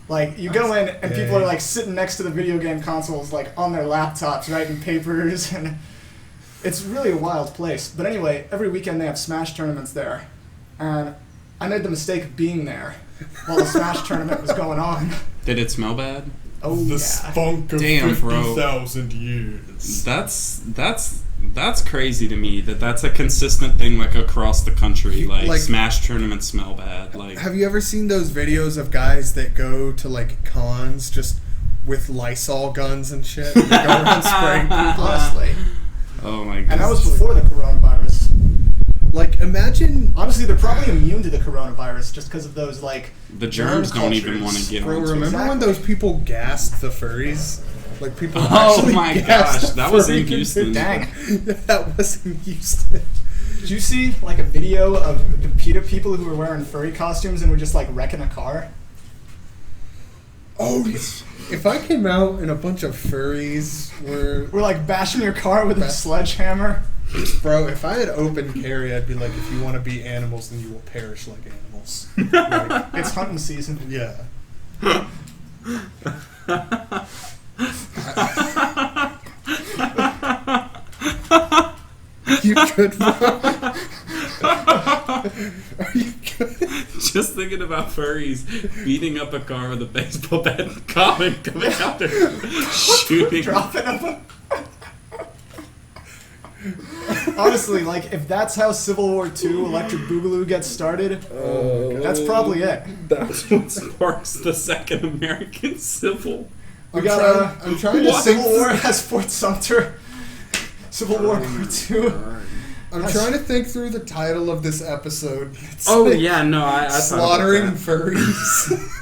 Like, you go in and people are like sitting next to the video game consoles, like on their laptops, writing papers, and it's really a wild place. But anyway, every weekend they have Smash tournaments there, and I made the mistake of being there while the Smash tournament was going on. Did it smell bad? Oh The yeah. spunk of Damn, bro. 50,000 years. That's crazy to me that that's a consistent thing, like, across the country. Like, Smash tournaments smell bad. Like, Have you ever seen those videos of guys that go to, like, cons just with Lysol guns and shit? They go around spraying people. Honestly. oh my god. And that was before the coronavirus. Like, imagine... Honestly, they're probably immune to the coronavirus just because of those, like, The germs don't even want to get Bro, onto remember it. when those people gassed the furries? Like, people Oh actually my gassed gosh, the that was in furry Houston. contingent. Dang. That was in Houston. Did you see, like, a video of the PETA people who were wearing furry costumes and were just, like, wrecking a car? Oh, if I came out and a bunch of furries were... We're, like, bashing your car with a sledgehammer. Bro, if I had open carry, I'd be like, if you want to be animals, then you will perish like animals. Like, It's hunting season. yeah. You good, bro? Are you good? Just thinking about furries beating up a car with a baseball bat and coming out there shooting. Dropping them. Honestly, honestly, like, if that's how Civil War II Electric Boogaloo gets started, that's probably it. That's what sparks the Second American Civil. I'm trying to Civil War has Fort Sumter. Civil War Part 2. I'm trying to think through the title of this episode. It's Oh, like yeah, no, I slaughtering thought about furries.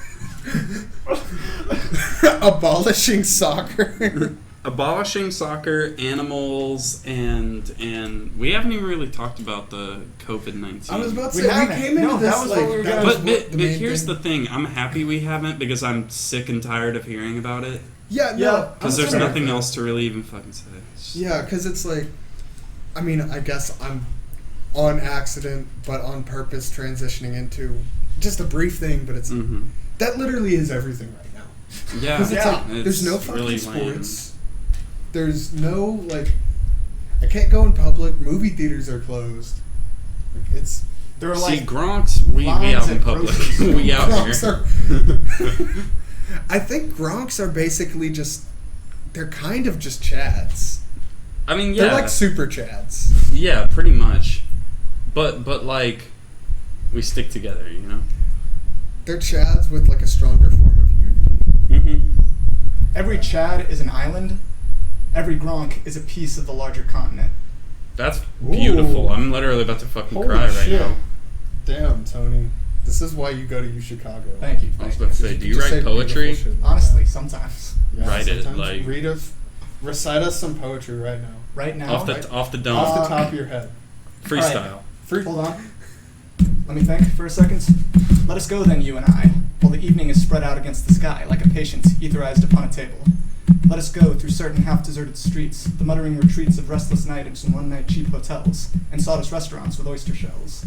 Abolishing soccer. Abolishing soccer, animals, and we haven't even really talked about the COVID-19. I was about to We say, we haven't. came into No, this that was like... what we were that gonna- was But, what but main here's thing- the thing. I'm happy we haven't because I'm sick and tired of hearing about it. Yeah, no. Yeah, Because there's nothing else to really even fucking say. Yeah, because it's like... I mean, I guess I'm on accident, but on purpose transitioning into just a brief thing, but it's... Mm-hmm. That literally is everything right now. Yeah. Because it's like, It's there's no fucking really sports. There's no, like... I can't go in public. Movie theaters are closed. Like, it's... There are, See, like, Gronks, we lines out in at public. grocery We out Gronks here. I think Gronks are basically just... They're kind of just Chads. I mean, yeah. They're like super Chads. Yeah, pretty much. But like, we stick together, you know? They're Chads with like a stronger form of unity. Mm-hmm. every Chad is an island. Every Gronk is a piece of the larger continent. That's beautiful. Ooh. I'm literally about to fucking Holy cry right shit. now. Damn, Tony. This is why you go to Chicago. Thank you. I was Thank about to you. say, do you Just say write poetry? beautiful shit like Honestly, that. sometimes. Yeah, Write it, sometimes. like- Recite us some poetry right now. Right now. Off the dome. Off the top of your head. Freestyle. Hold on. Let me think for a second. Let us go then, you and I, while the evening is spread out against the sky like a patient etherized upon a table. Let us go through certain half-deserted streets, the muttering retreats of restless nights and one-night cheap hotels, and sawdust restaurants with oyster shells.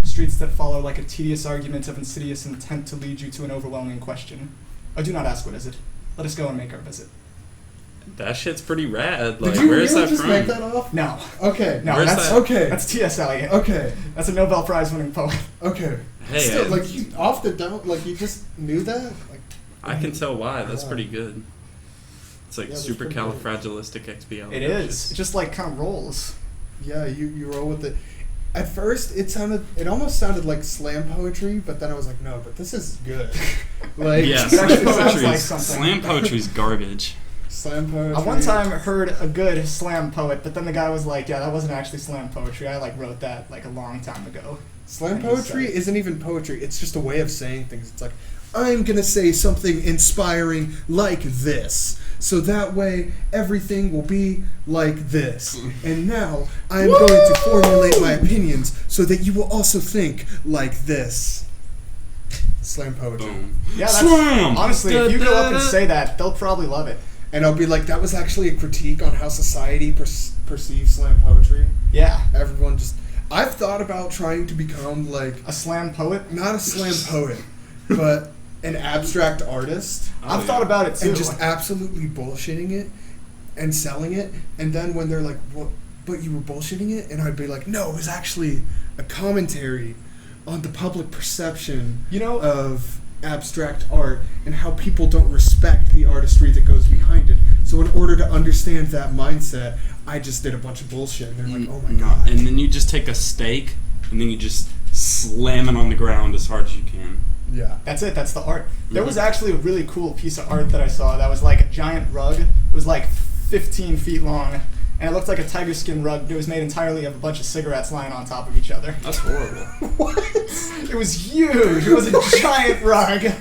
Streets that follow like a tedious argument of insidious intent to lead you to an overwhelming question. Oh, do not ask what is it. Let us go and make our visit. That shit's pretty rad. Like, Did you where really is that just from? make that off? No. Okay. No, Where's that's that? Okay. That's T.S. Eliot. Okay. That's a Nobel Prize-winning poet. Okay. Hey, Still, like, you, off the dome, like, you just knew that? Like, I can tell why. That's Yeah. pretty good. It's like Yeah, that's pretty good. supercalifragilisticexpialidocious. It is. It just, like, kind of rolls. yeah, you roll with it. At first, it almost sounded like slam poetry, but then I was like, no, but this is good. Like, Yeah, It slam actually sounds poetry like is something. slam poetry's garbage. slam poetry. I one time heard a good slam poet, but then the guy was like, yeah, that wasn't actually slam poetry. I, like, wrote that, like, a long time ago. Slam And he poetry said- isn't even poetry. It's just a way of saying things. It's like, I'm going to say something inspiring like this. So that way, everything will be like this. And now, I'm going to formulate my opinions so that you will also think like this. Slam poetry. Boom. Yeah, that's... Slam! Honestly, if you go up and say that, they'll probably love it. And I'll be like, that was actually a critique on how society perceives slam poetry. Yeah. Everyone just... I've thought about trying to become, like, A slam poet? not a slam poet, but an abstract artist. I've thought about it, too. And just absolutely bullshitting it and selling it. And then when they're like, what, but you were bullshitting it? And I'd be like, no, it was actually a commentary on the public perception You know- of abstract art and how people don't respect the artistry that goes behind it. So in order to understand that mindset, I just did a bunch of bullshit. And they're like, oh my god. And then you just take a stake and then you just slam it on the ground as hard as you can. Yeah. That's it. That's the art. There was actually a really cool piece of art that I saw that was like a giant rug. It was like 15 feet long, and it looked like a tiger skin rug, but it was made entirely of a bunch of cigarettes lying on top of each other. That's horrible. What? It was huge. It was a giant rug, and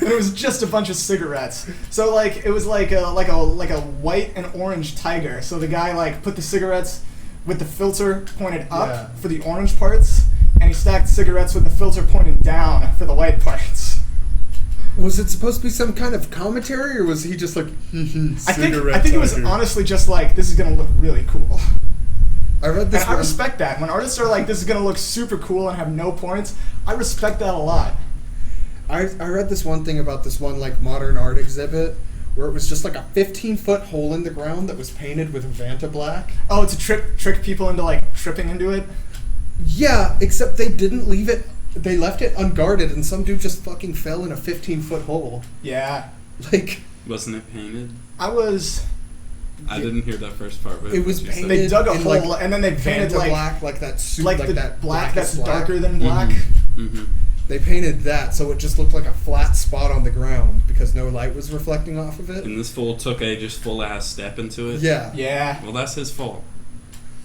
it was just a bunch of cigarettes. So like it was like a white and orange tiger. So the guy like put the cigarettes with the filter pointed up Yeah. for the orange parts, and he stacked cigarettes with the filter pointed down for the white parts. Was it supposed to be some kind of commentary, or was he just like, I think it was honestly just like, this is gonna look really cool. I read this And I one- respect that. When artists are like, this is gonna look super cool and have no points, I respect that a lot. I read this one thing about this one like modern art exhibit where it was just like a 15-foot hole in the ground that was painted with Vanta black. Oh, to trick people into like tripping into it. Yeah, except they didn't leave it. They left it unguarded, and some dude just fucking fell in a 15-foot hole. Yeah. Like, Wasn't it painted? I was I didn't hear that first part. But It was what you said. painted. They dug a in, hole like, and then they painted Vanta like black, like that suit, like like the that black that's black. darker than black. Mm-hmm. They painted that so it just looked like a flat spot on the ground because no light was reflecting off of it. And this fool took a just full ass step into it. Yeah. Yeah. Well, that's his fault.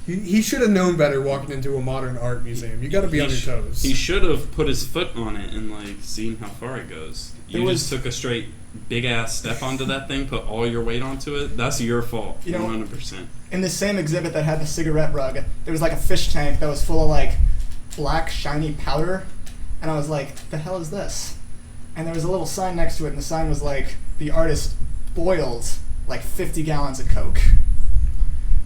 He should have known better walking into a modern art museum. You got to be on your toes. He should have put his foot on it and like seen how far it goes. You just took a straight big ass step onto that thing, put all your weight onto it. That's your fault. 100%. In the same exhibit that had the cigarette rug, there was like a fish tank that was full of like black shiny powder, and I was like, "The hell is this?" And there was a little sign next to it, and the sign was like, "The artist boiled like 50 gallons of Coke."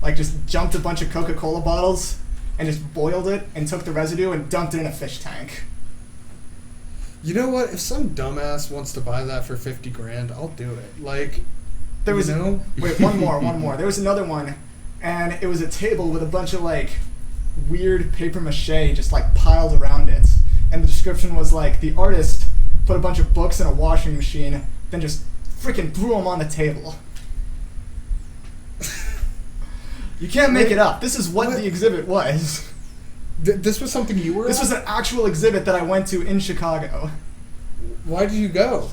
Like just jumped a bunch of Coca-Cola bottles and just boiled it and took the residue and dumped it in a fish tank. You know what? If some dumbass wants to buy that for $50,000, I'll do it. Like, There was wait, one more. There was another one, and it was a table with a bunch of like weird paper mache just like piled around it. And the description was like, the artist put a bunch of books in a washing machine, then just freaking threw them on the table. You can't make it up. This is what the exhibit was. This was something you were This at? was an actual exhibit that I went to in Chicago. Why did you go?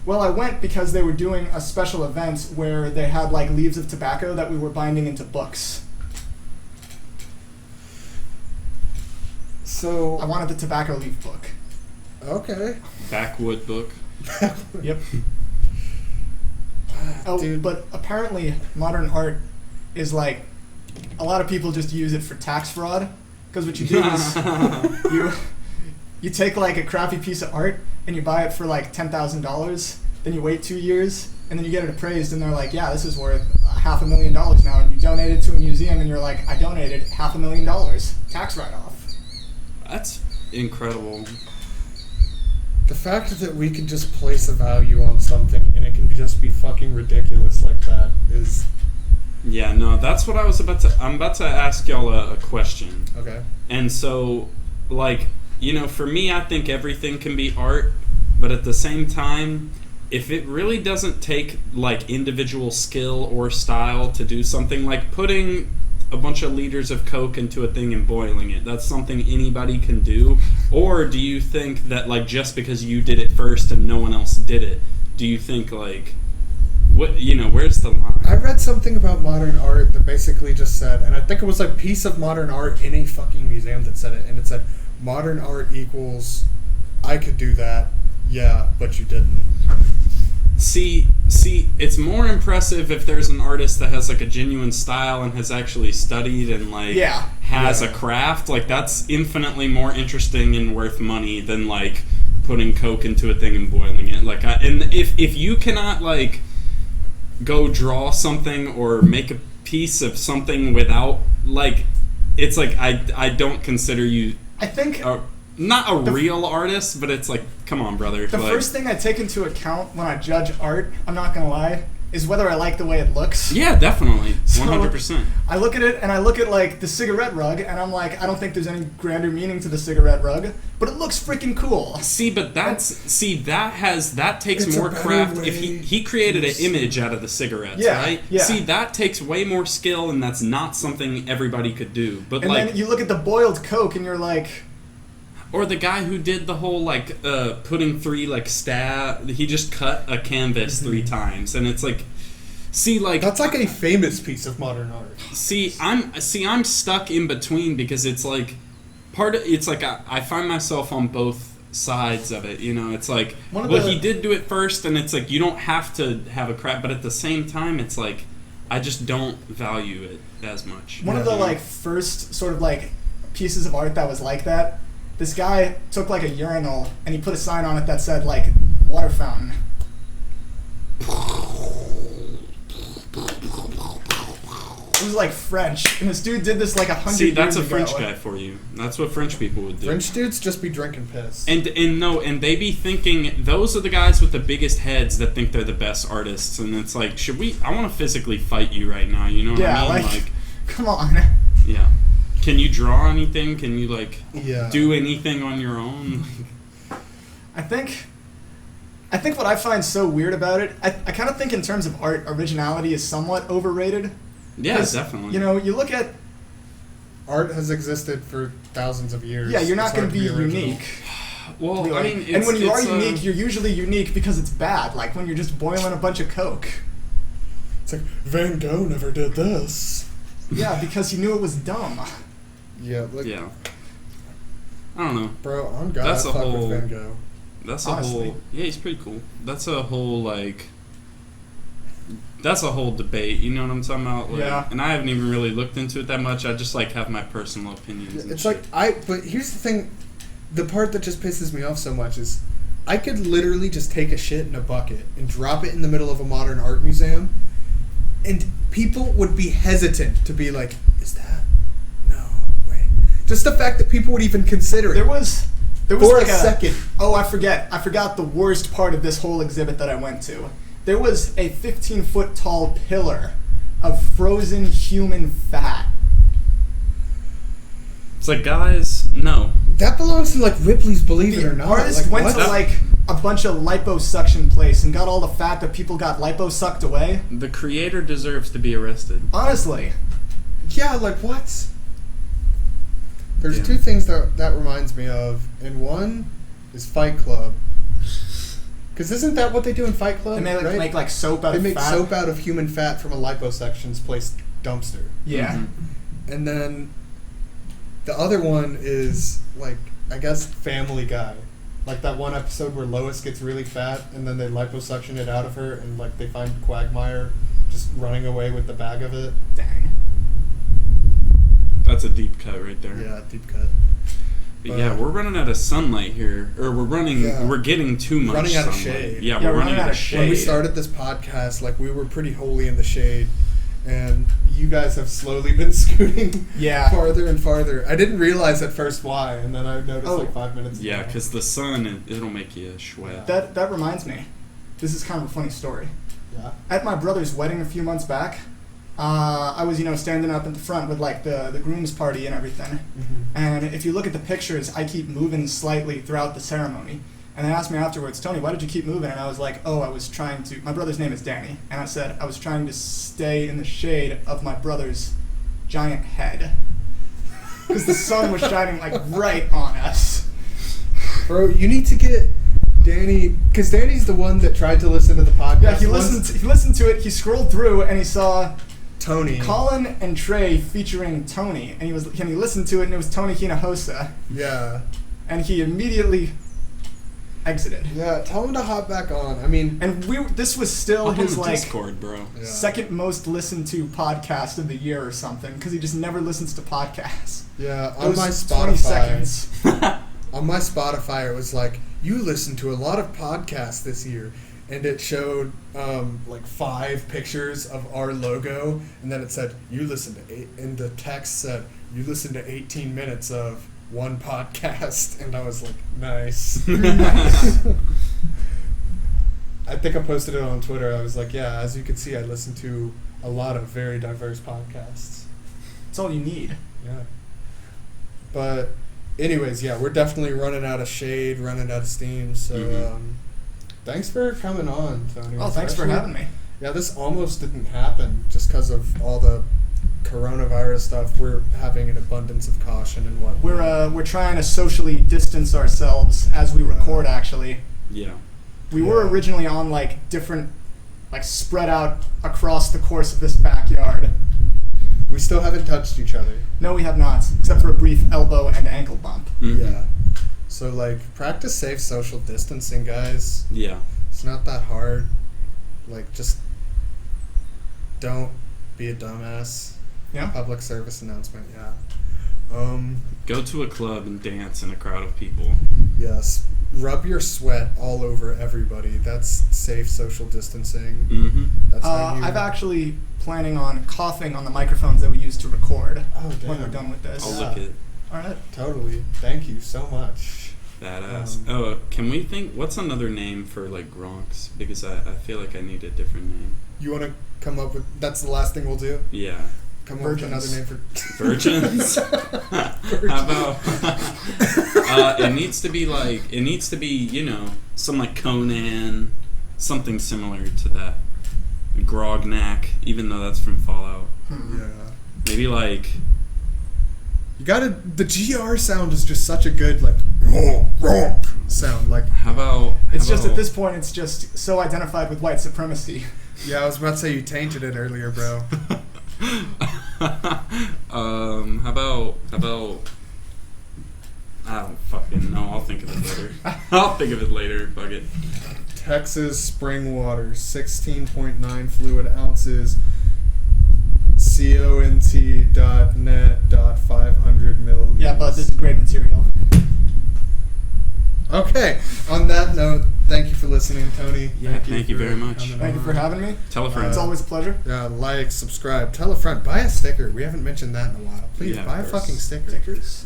Well, I went because they were doing a special event where they had like leaves of tobacco that we were binding into books. So I wanted the tobacco leaf book. Okay. Backwood book. Yep. Oh, Dude. but apparently modern art is like, a lot of people just use it for tax fraud. Because what you do is you take like a crappy piece of art and you buy it for like $10,000. Then you wait 2 years and then you get it appraised and they're like, yeah, this is worth $500,000 now. And you donate it to a museum and you're like, I donated $500,000 tax write-off. That's incredible. The fact that we can just place a value on something and it can just be fucking ridiculous like that is... Yeah, no, that's what I was about to... I'm about to ask y'all a question. Okay. And so, like, you know, for me, I think everything can be art, but at the same time, if it really doesn't take, like, individual skill or style to do something, like putting a bunch of liters of Coke into a thing and boiling it, that's something anybody can do? Or do you think that, like, just because you did it first and no one else did it, do you think, like... What, you know, where's the line? I read something about modern art that basically just said, and I think it was like piece of modern art in a fucking museum that said it, and it said, modern art equals, I could do that, yeah, but you didn't. See, it's more impressive if there's an artist that has like a genuine style and has actually studied and like has a craft. Like that's infinitely more interesting and worth money than like putting Coke into a thing and boiling it. Like, and if you cannot like go draw something or make a piece of something without like, it's like I don't consider you. I think not a real artist, but it's like, come on, brother. The like, first thing I take into account when I judge art, I'm not gonna lie, is whether I like the way it looks. Yeah, definitely, 100%. So, I look at it and I look at like the cigarette rug, and I'm like, I don't think there's any grander meaning to the cigarette rug, but it looks freaking cool. See, but that takes It's more a better craft. way If he created an image out of the cigarettes, Yeah, right? yeah. See, that takes way more skill, and that's not something everybody could do. But And like, then you look at the boiled Coke, and you're like, or the guy who did the whole like putting three like he just cut a canvas 3 times, and it's like, see, like That's like a famous piece of modern art. I'm stuck in between because it's like it's like I find myself on both sides of it, you know. It's like, he did do it first, and it's like you don't have to have a crap, but at the same time it's like I just don't value it as much. one of the like first sort of like pieces of art that was like that, this guy took like a urinal and he put a sign on it that said like water fountain. It was like French, and this dude did this like 100 years ago. See, that's a French guy for you. That's what French people would do. French dudes just be drinking piss. And they be thinking, those are the guys with the biggest heads that think they're the best artists, and it's like, I want to physically fight you right now, you know what I mean? Like, come on. Yeah. Can you draw anything? Can you like Yeah. do anything on your own? I think I think what I find so weird about it, I kind of think in terms of art, originality is somewhat overrated. Yeah, definitely. You know, you look at... Art has existed for thousands of years. Yeah, you're not It's going hard to be original. unique. Well, Really. I mean, and when you are it's, unique, you're usually unique because it's bad. Like when you're just boiling a bunch of Coke. It's like, Van Gogh never did this. Yeah, because he knew it was dumb. Yeah, like, Yeah. I don't know. bro, on God, That's I a fuck whole- with Van Gogh. That's a Honestly. whole. Yeah, he's pretty cool. That's a whole like. That's a whole debate. You know what I'm talking about? Like, Yeah. And I haven't even really looked into it that much. I just like have my personal opinions. and It's shit. like, but here's the thing, the part that just pisses me off so much is, I could literally just take a shit in a bucket and drop it in the middle of a modern art museum, and people would be hesitant to be like, is that? No, wait. Just the fact that people would even consider it. There was For like a second. Oh, I forgot the worst part of this whole exhibit that I went to. There was a 15-foot tall pillar of frozen human fat. It's like, guys, no. That belongs to like Ripley's Believe It or The Not. artist Like, went what? to like a bunch of liposuction place and got all the fat that people got liposucked away. The creator deserves to be arrested. Honestly, Yeah, like what? There's Yeah. two things that reminds me of, and one is Fight Club. Because isn't that what they do in Fight Club? they right? make like soap out They of make fat. soap out of human fat from a liposuction's placed dumpster. Yeah. Mhm. And then the other one is, like, I guess Family Guy. Like that one episode where Lois gets really fat and then they liposuction it out of her and, like, they find Quagmire just running away with the bag of it. Dang. That's a deep cut right there. Yeah, deep cut. But yeah, we're running out of sunlight here, or Yeah. we're getting too much Running out of sunlight. shade. Yeah, Yeah, we're running out of shade. When we started this podcast, like, we were pretty wholly in the shade, and you guys have slowly been scooting Yeah. farther and farther. I didn't realize at first why, and then I noticed Oh. like 5 minutes ago. Yeah, because the sun, it'll make you sweat. That reminds me. This is kind of a funny story. Yeah. At my brother's wedding a few months back, I was, standing up in the front with like the groom's party and everything. And if you look at the pictures, I keep moving slightly throughout the ceremony. And they asked me afterwards, Tony, why did you keep moving? And I was like, I was trying to, my brother's name is Danny. And I said, I was trying to stay in the shade of my brother's giant head. Because the sun was shining like right on us. Bro, you need to get Danny, because Danny's the one that tried to listen to the podcast. Yeah, he once. listened to it, he scrolled through and he saw Tony. Collin and Trey featuring Tony. And he listened to it and it was Tony Hinojosa. Yeah. And he immediately exited. Yeah, tell him to hop back on. I mean, And this was still Up on his the like Discord, bro. yeah. second most listened to podcast of the year or something because he just never listens to podcasts. Yeah, on Those my 20 Spotify. seconds. On my Spotify, it was like, you listened to a lot of podcasts this year. And it showed like 5 pictures of our logo. And then it said, you listened to 8. And the text said, you listened to 18 minutes of one podcast. And I was like, nice. I think I posted it on Twitter. I was like, yeah, as you can see, I listen to a lot of very diverse podcasts. That's all you need. Yeah. But anyways, yeah, we're definitely running out of shade, running out of steam. So Mhm. thanks for coming on, Tony. Oh, thanks for having me. Yeah, this almost didn't happen just because of all the coronavirus stuff. We're having an abundance of caution and whatnot. We're trying to socially distance ourselves as we record. Actually, Yeah. we were Yeah. originally on like different, like spread out across the course of this backyard. We still haven't touched each other. No, we have not, except for a brief elbow and ankle bump. Mhm. Yeah. So, like, practice safe social distancing, guys. Yeah. It's not that hard. Like, just don't be a dumbass. Yeah. Public service announcement, yeah. Go to a club and dance in a crowd of people. Yes. Rub your sweat all over everybody. That's safe social distancing. Mm-hmm. That's how you... I've actually planning on coughing on the microphones that we use to record Oh, damn. when we're done with this. I'll Yeah. look it. All right. Totally. Thank you so much. Badass. Can we think, what's another name for like Gronks? Because I feel like I need a different name. You want to come up with... That's the last thing we'll do? Yeah. Come up with another Virgins. name for... Virgins? How about It needs to be some like Conan, something similar to that. Grognak, even though that's from Fallout. Yeah. Maybe like. You gotta. The GR sound is just such a good like sound. Like, How about? It's just at this point, it's just so identified with white supremacy. yeah, I was about to say you tainted it earlier, bro. How about? I don't fucking know. I'll think of it later. Fuck it. Texas spring water, 16.9 fluid ounces. cont.net.500 milliliters. Yeah, but this is great material. Okay. On that note, thank you for listening, Tony. Yeah, thank you for very much. coming Thank you on. for having me. Tell a friend. It's always a pleasure. Like, subscribe, tell a friend, buy a sticker. We haven't mentioned that in a while. Please Yeah, buy a of course. fucking sticker. Stickers.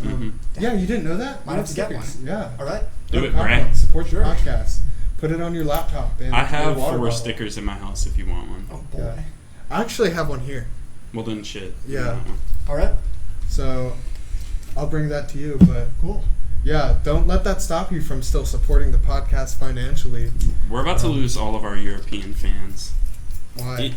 Yeah, you didn't know that? Might have to get Stickers. one. Yeah. All right. Do Go it, cop Brad. one. Support your Sure. podcast. Put it on your laptop. And I have your water 4 bottle. stickers in my house if you want one. Oh boy. Yeah. I actually have one here. Well then, shit. Yeah. You want one. All right. So I'll bring that to you. But Cool. yeah, don't let that stop you from still supporting the podcast financially. We're about to lose all of our European fans. Why?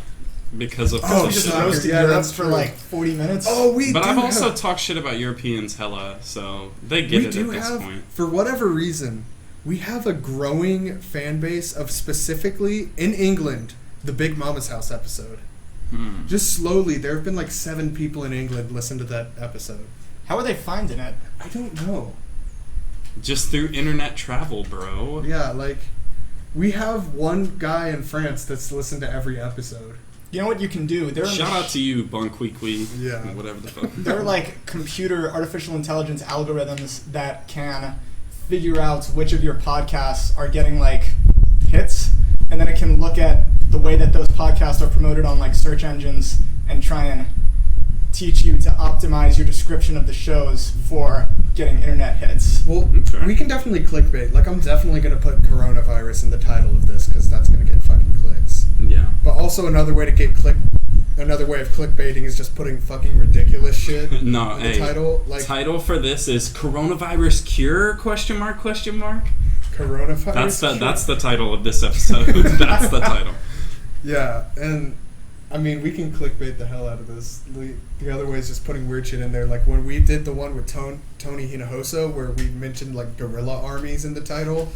Because of Oh, We just soccer. roasted Yeah, Europe that's for true. like 40 minutes. Oh, we But do I've also have, talked shit about Europeans hella, so they get we it do at this have, point. for whatever reason, we have a growing fan base of specifically, in England, the Big Mama's House episode. Just slowly, there have been like 7 people in England listen to that episode. How are they finding it? I don't know. Just through internet travel, bro. Yeah, like, we have one guy in France that's listened to every episode. You know what you can do? Shout out to you, Bunqueequee. Yeah. Whatever the fuck. There are like computer artificial intelligence algorithms that can figure out which of your podcasts are getting like hits, and then it can look at the way that those podcasts are promoted on like search engines and try and teach you to optimize your description of the shows for getting internet hits. Well, Okay. we can definitely clickbait. Like, I'm definitely going to put coronavirus in the title of this because that's going to get fucking clicks. Yeah. But also another way of clickbaiting is just putting fucking ridiculous shit No, in hey. the title. Like, Title for this is Coronavirus Cure? Question mark? coronavirus. That's the title of this episode. That's the title. Yeah, and I mean, we can clickbait the hell out of this. The other way is just putting weird shit in there. Like when we did the one with Tony Hinojosa, where we mentioned like guerrilla armies in the title.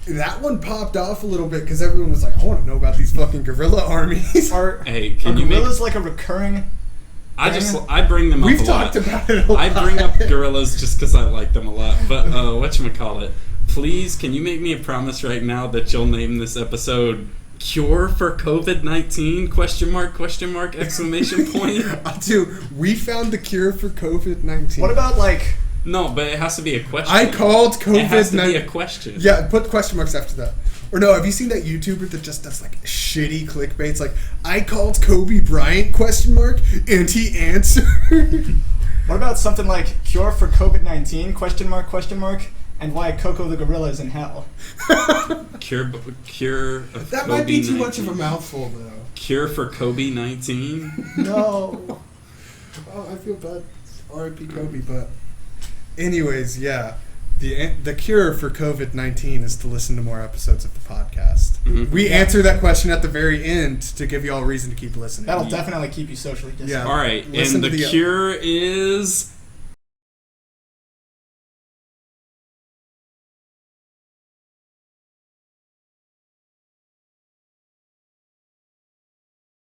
That one popped off a little bit because everyone was like, I want to know about these fucking guerrilla armies. Hey, can you make... gorillas like a recurring? I bring them up We've a lot. talked about it a lot. I bring up gorillas just because I like them a lot. But whatchamacallit, please, can you make me a promise right now that you'll name this episode Cure for COVID-19? Question mark, exclamation point. Dude, we found the cure for COVID-19. What about like? No, but it has to be a question. I called It has to be COVID-19. a question. Yeah, put question marks after that. Or no, have you seen that YouTuber that just does like shitty clickbaits? Like, I called Kobe Bryant, question mark, and he answered. What about something like cure for COVID-19? Question mark, and why Coco the gorilla is in hell? Cure of That might be too COVID-19. much of a mouthful, though. Cure for Kobe-19? No. Oh, I feel bad. R.I.P. Kobe, but... Anyways, yeah. The cure for COVID-19 is to listen to more episodes of the podcast. Mhm. We answer that question at the very end to give you all reason to keep listening. That'll definitely keep you socially distant. Yeah. All right, Listen and to the the- cure is